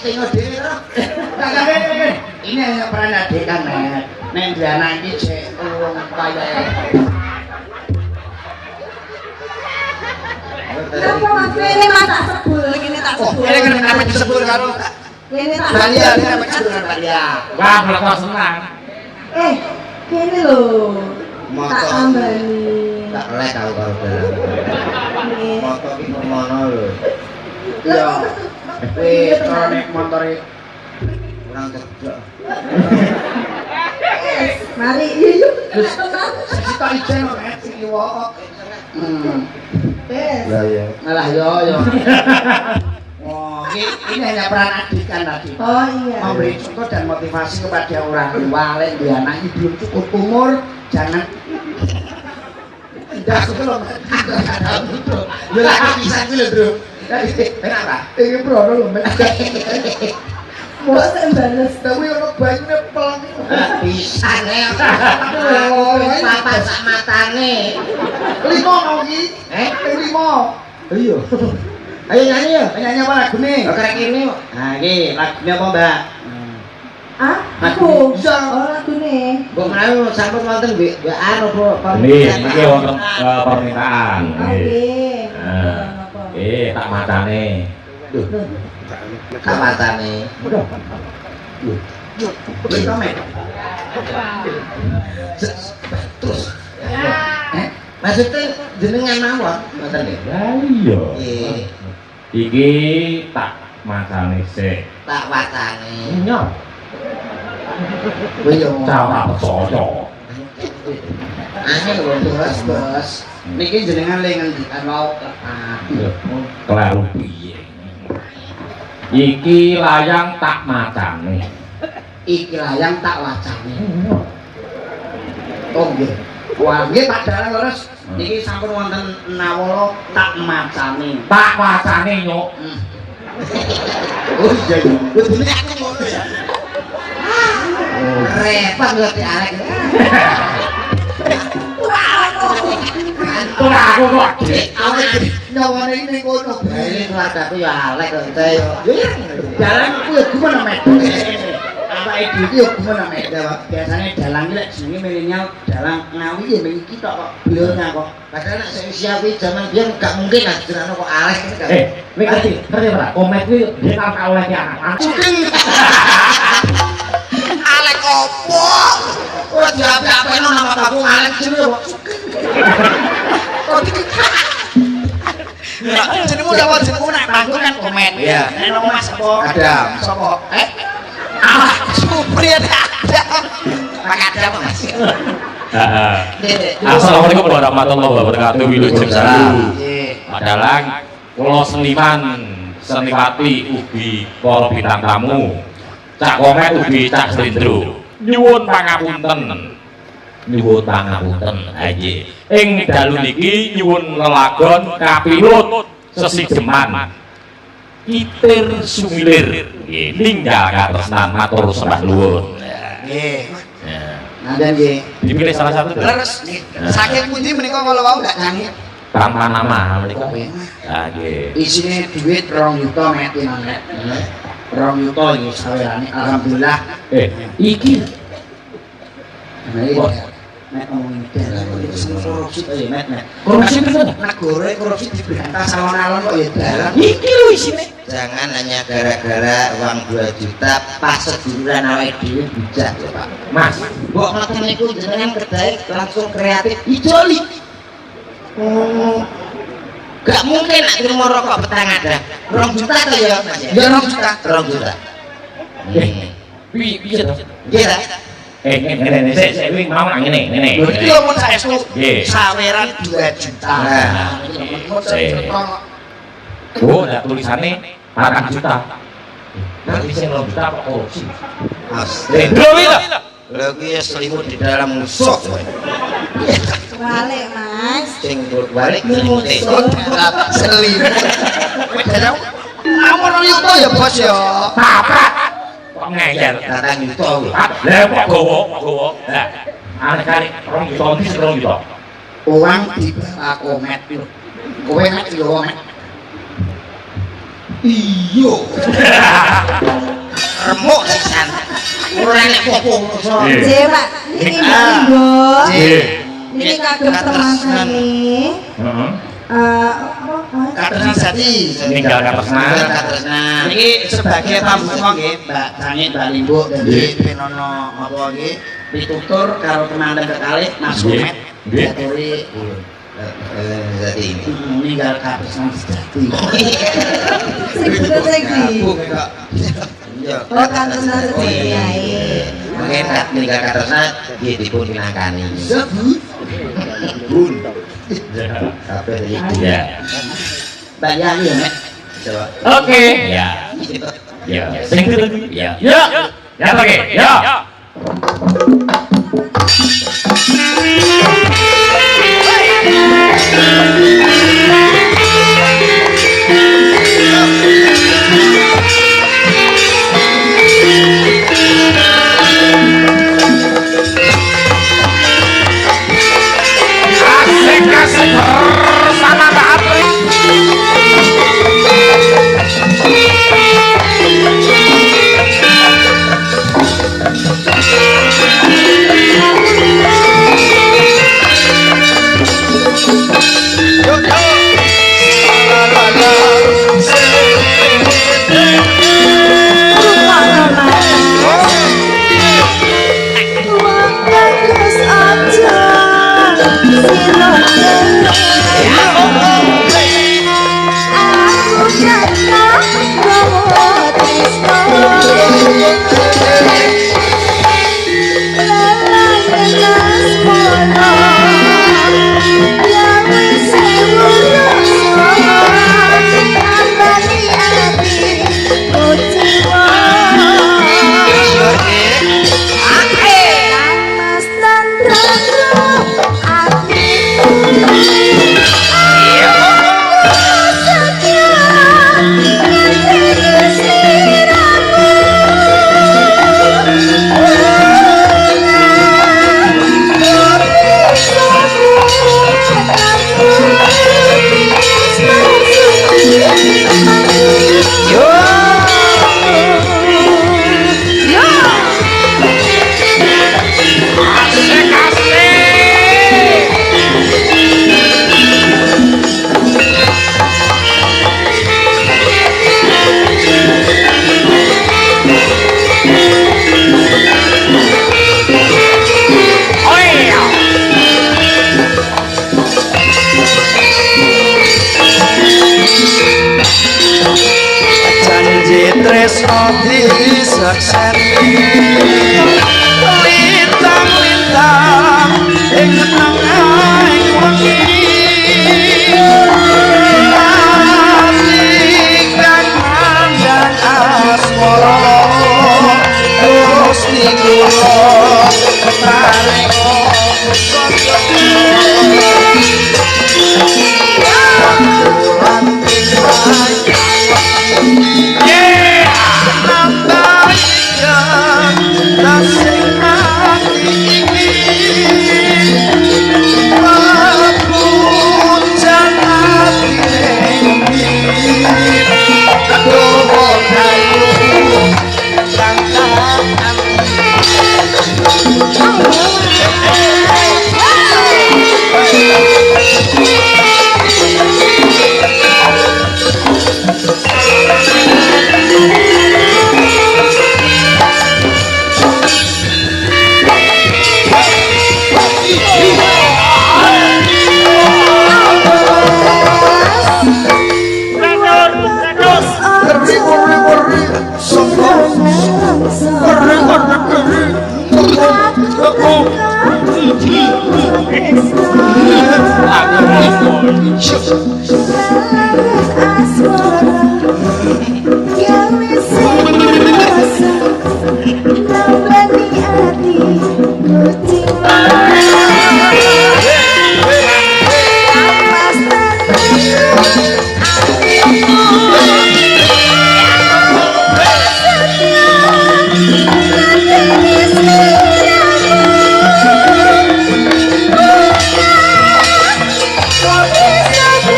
Tengok diri loh. Ini hanya peran adik kan Nek. Nek dia nanti cek urung kaya. Kenapa mas? Ini mas tak sebul, ini tak sebul. Ini kenapa disebut karo Ini tak Balia, ini sebul. apa disebut dengan Balia? Wah, mlekos senang. Kini loh. Tak Motor tambani. tak lek tahu kalau dalam. Nih. Motor iki mono lho. Iya. Wih, kalau naik motor kurang cedok. Mari yuk. Sesi tak ijen Met iki wae. Wes. Ya. Malah yo. Oh, ini hanya peran adikan tadi. Oh iya. Memberi contoh dan motivasi kepada orang tua, lek dia anak ini belum cukup umur, jangan ndak sebelum Ya lagi bisa kuwi lho, Bro. kenapa? Ini bro, lho, Mau sembales. tapi ono banyune pelang. Bisa nek. Papa sak matane. 5 mau iki. 5. Iya. Ayo nyanyi ya. Nyanyi apa lagune? Oh, karek ini. Nah, iki lagune apa, Mbak? Ah, aku. Iya. Oh, lagune. Mbok menawi sampun wonten mbek anu apa? Ini wonten permintaan. Oke. Tak macane. Kamatane. Iki Met. Terus. Maksudnya jenengan mawon ngoten nggih. Lah iya. Nggih, Iki tak macane sik. tak wacane. Nyok. Kuwi yo Cara percaya. Angel lho, Bos, bos. Niki jenengan le ngendikan wau tepat. Kelaru piye. Iki layang tak macane. Iki layang tak wacane. Oh nggih. Wah, nggih Pak Dalang leres. Niki sampun wonten nawala tak macane. Tak macane nyok. Oh iya iya. Kudune aku ngono ya. repot ngerti arek. Ora aku kok. Awake nyawane ini kono. Ini keluargaku ya alek kok saya. Dalang ku yo gimana Met? Awake dhewe yo gimana Met? Biasane dalang iki lek jenenge milenial dalang ngawi ya mung iki tok kok beliaunya kok. Padahal nek saya usia kuwi zaman biyen gak mungkin lah jenenge kok alek ini kan. Nek ngerti ora? Komet kuwi dia tak oleh ki anak. Alek opo? Oh jawab apa itu nama baku alek jenenge kok. Jenengmu sapa jenengmu nek panggung kan komen. Iya. Nek nang Mas apa? Adam. Sapa? Ah, Supri ada. Pak Adam Mas. Assalamualaikum warahmatullahi wabarakatuh. Wilujeng salam. Nggih. Pak Dalang, kula seniman, seniwati ugi para bintang tamu. Cak Komet ugi Cak Slindro. Nyuwun pangapunten. Nyuwun pangapunten aja. Ing dalu niki nyuwun lelagon kapilut sesigeman. Kitir sumilir. Nggih, ninggal katresnan matur sembah nuwun. Nggih. Nandan nggih. Dipilih salah satu. Leres nggih. Saking pundi menika kalau wau ndak nyanyi. Tanpa nama menika. Ah nggih. Isine duit 2 juta Met Met. 2 juta iki sawerane alhamdulillah. Iki Nah iki Met ngomongin dalang korupsi to ya Met. korupsi bener. Negara korupsi diberantas alon-alon kok ya dalang. Iki lho isine. Jangan hanya gara-gara uang 2 juta pas seduluran awake dhewe bijak ya Pak. Mas, Mbok ngoten niku jenengan kedai langsung kreatif ijoli. Gak mungkin nak terima rokok petang ada. 2 juta to ya Mas ya? Ya 2 juta. 2 juta. piye to? Nggih ta? Ngene sik kuwi mau nang ngene. Lho iki lho mun saestu Nggih. saweran 2 juta. Nah, Oh, ada tulisannya 4 juta. Nanti sing 2 juta kok korupsi. Mas. Lho iki. Lho ki selimut di dalam musuh. Balik, Mas. Sing balik selimute. Selimut. Dalang amun yuto ya bos ya. Apa? Kok ngeyel. Datang itu. Lah kok gowo. Lah, aneh-aneh 2 juta iki 2 juta. Uang di aku Met lho. Kowe Met yo Met. Iya. Remuk sisan. Ora nek popo. Nggih, Pak. Ini monggo. Nggih. Ini kagem teman ini. Heeh. Apa? Katresnan Jati. Ninggal katresnan. Katresnan. Niki sebagai pambuka nggih Mbak Tangit Mbak Limbuk dadi penono apa nggih pitutur karo teman kekalih Mas Nggih. Komet Nggih. diaturi Jadi ini. meninggal katresnan sejati. Sing bener iki. Gabung kok. Iya. Oh kantenan sediae. Mungkin ninggal katenan nggih dipun pinangkani. Bun. Kabeh iki. Ya. Mbak Yani ya, Mek. Coba. Oke. Ya. Ya. Sing itu. Ya. Ya. Ya oke. Ya. Asik-asik bersama Mbak Apri.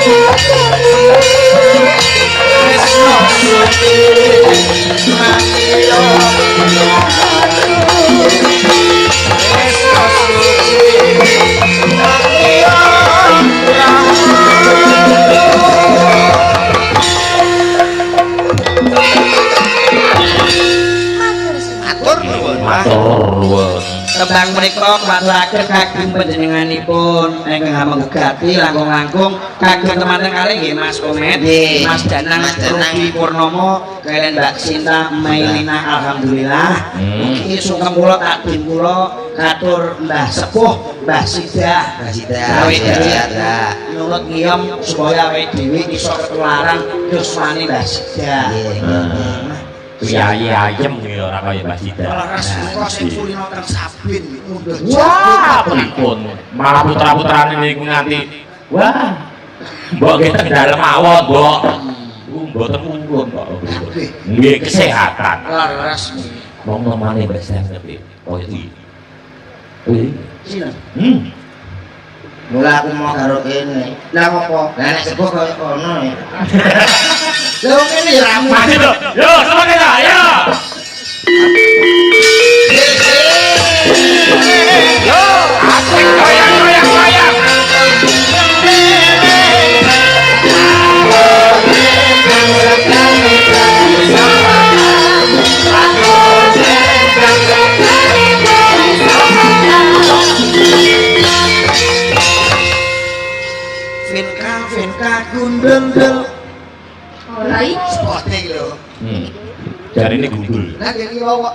Thank you. menika kuwaturaken kagem panjenenganipun ingkang ngamugati langkung-langkung kagem teman-teman kalih nggih Mas Komet, Mas Danang, Ruki Purnomo, kalian Mbak Sinta Mailina, alhamdulillah. Iki sungkem kula takdim kula katur Mbah Sepuh, Mbah Sidah, nurut ngiyom supaya awake dhewe iso ketularan yuswane Mbah Sidah. Kiai ayem iki ora kaya Mbah Sidah. Laras kula sing kulino teng Sabin mundhut. Wah, pripun? Malah putra-putrane niku nganti wah. Mbok nggih teng dalem mawon, Mbok. Mboten mungkun kok. Nggih kesehatan. Laras Ngomong-ngomongane Mbak Sidah ngerti. Oh iki. sinten? Mula aku mau karo kene. Lah ngopo? Lah nek sepuh koyo kono ya. Lha kene ya ramu. Mati to. Yo, sama kita. Yo. Yo, asik goyang. Finka gundel-del. Ora iki. Spote iki lho. Jari ini gundul. Lah iki wae.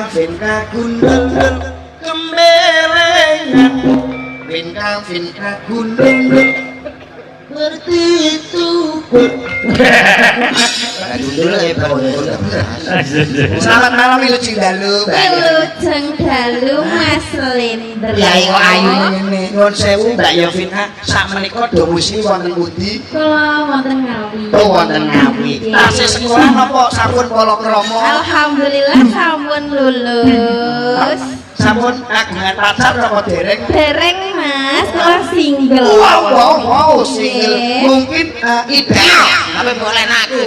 Finka gundel-del kembelengan. Finka gundel-del bertituput. Dulu ya Pak. Selamat malam Wilujeng Dalu. Wilujeng Dalu Mas Linder. Ya iku ayu ngene. Nuwun sewu Mbak Yovina, sakmenika do musi wonten pundi? Kula wonten Ngawi. Oh wonten Ngawi. Tasih sekolah napa sampun palakrama? Alhamdulillah sampun lulus. Sampun kagungan pacar napa dereng? Dereng Mas, kula single. Wow, single. Mungkin ideal. Tapi boleh aku.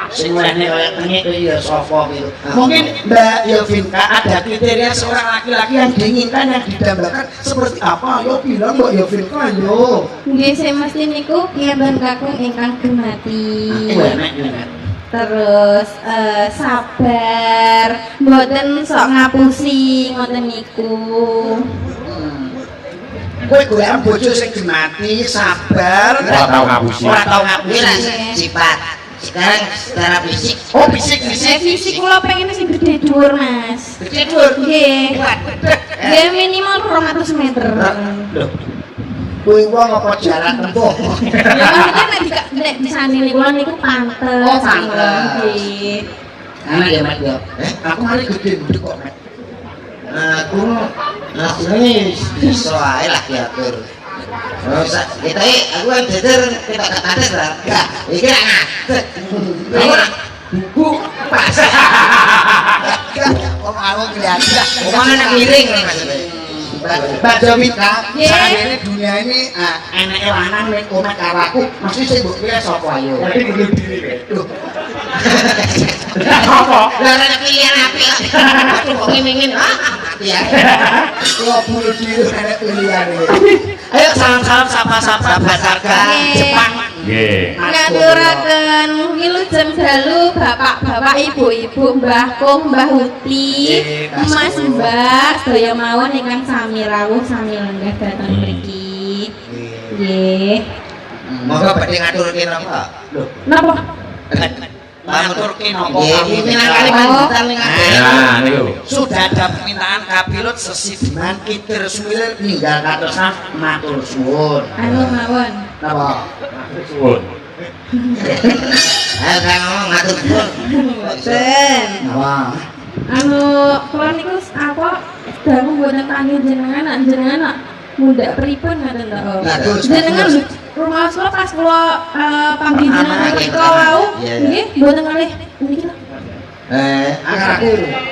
Sing wene kaya tengik ya sapa gitu. Mungkin Mbak Yovinka ada kriteria seorang laki-laki yang diinginkan yang didambakan seperti apa? Yo bilang Mbak Yovinka yo. Nggih sing mesti niku kiyaban kakung ingkang gemati. Aku enak ya. Terus sabar, mboten sok ngapusi ngoten niku. Kowe golek bojo sing gemati, sabar, Ora tau ngapusi. ora tau ngapusi. Sifat. Sekarang secara fisik Oh, fisik. Fisik kula pengen sing gede dhuwur Mas. Gede dhuwur. Nggih. Nggih minimal 200 meter. Loh. Kuwi wong apa jarak tempuh? Ya maksudnya nek disandingi kula niku pantes. Oh, pantes. Nggih. Anak ya, Mat yo. Aku mari gede nduk kok, Mat. aku aslinya bisa aja lah diatur. Kita aku yang jeder kita katakan lah. Ini kira ngatet. Buku pas. Om aku kelihatan. Kemana nak miring nih maksudnya? Mbak Jovika, Nggih. sakjane dunia ini enake lanang nek omek karo aku, mesti sing mbok pilih sapa ayo? Tapi bunuh diri kowe. Apa? Lah ada pilihan apik. Aku kok ngingin mati ya. Kok bunuh diri nek pilihane. Ayo salam-salam sapa-sapa Basarga Jepang. Nggih. Ngaturaken wilujeng dalu bapak-bapak ibu-ibu Mbah Kong Mbah Uti Mas Mbak sedaya mawon ingkang sami rawuh sami lenggah dhateng mriki. Nggih. Monggo badhe ngaturke napa? Lho, Napa? Maturke napa nggih pimpinan kali panjenengan ning Nah, niku. Sudah ada permintaan kapilut sesideman kitir sumilir ninggal katosan matur suwun. Anu mawon. Napa? Suwun. Ayo saya ngomong ngatur pun. Boten. Napa? Anu kula niku apa dangu mboten panggil jenengan nak jenengan nak muda pripun ngaten to. Bagus, Jenengan bagus. rumah kula pas kula panggil jenengan kula wau nggih mboten kalih niki to. Aku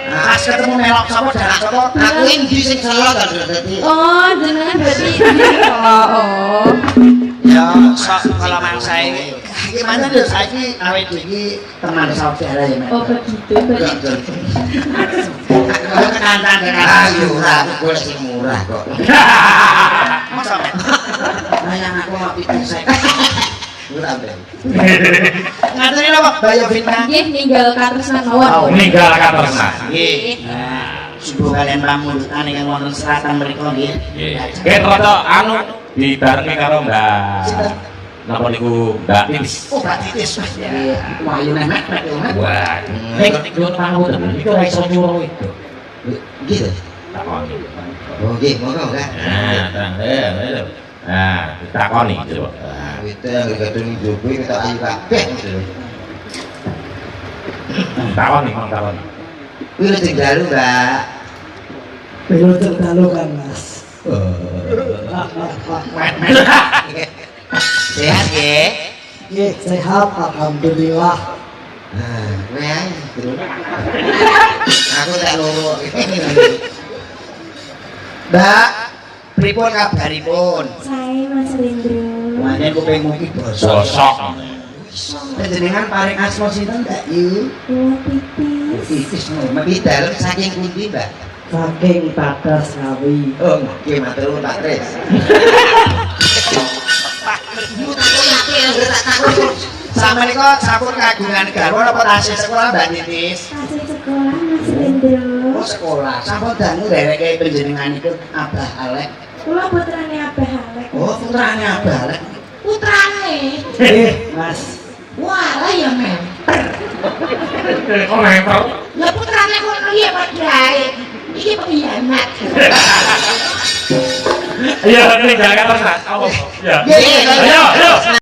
pas ketemu melok sapa dalah sapa? Aku ini di sing selo ta dadi. Oh, jenengan berarti oh. Ya, sok kalau mang saya gimana tuh saiki awet iki teman saudara ya, Mas. Oh, begitu. Berarti Kalau kekantan dengan Ayo ora aku golek sing murah kok. Masa, Mas? Nanya aku mau pikir saya. Murah ben. Ngaturin apa? Bayo Fitna. nggih ninggal katresnan mawon. Ninggal katresnan. Nggih. Nggih. subuh kalian pamundutan ingkang wonten seratan mriku nggih. Nggih rada anu dibarengi karo Mbak napa niku Mbak Titis. Oh, Mbak Titis. Wah, yo nek Wah, nek nyuwun pangapunten iki ora iso nyuwun itu. Gitu. Takoni. Oh, nggih, monggo kan. Nah, ditakoni coba. Itu yang gadung jowo kita ayu kabeh. Takoni, Mang takoni. Kuwi sing dalu, Mbak. Piloter dalu kan Mas. Sehat nggih? Nggih, sehat alhamdulillah. Nah, kowe ae, Bro. Aku tak loro. Mbak, pripun kabaripun? Saya Mas Lindro. Wanen kuping mugi bosok. Bosok. Panjenengan paring asma sinten, Mbak Yu? Kula Titis. Titis Medal saking pundi, Mbak? Saking Padar Sawi. Oh, nggih matur nuwun Pak Tris. Sama niko sampun kagungan garwa napa tasih sekolah Mbak Titis? Kasih sekolah Mas Lindro. Oh sekolah, sampun dangu dheweke panjenenganipun Abah Alek. Kula putrane Abah Alek. Oh putrane Abah Alek. Putrane. Mas. Wah, lah ya men. Kok nempel? Ya putrane kono ya padhae. Iki pengkhianat. Iya, ini jangan Mas. Ya. Nggih, nggih. Ayo, ayo.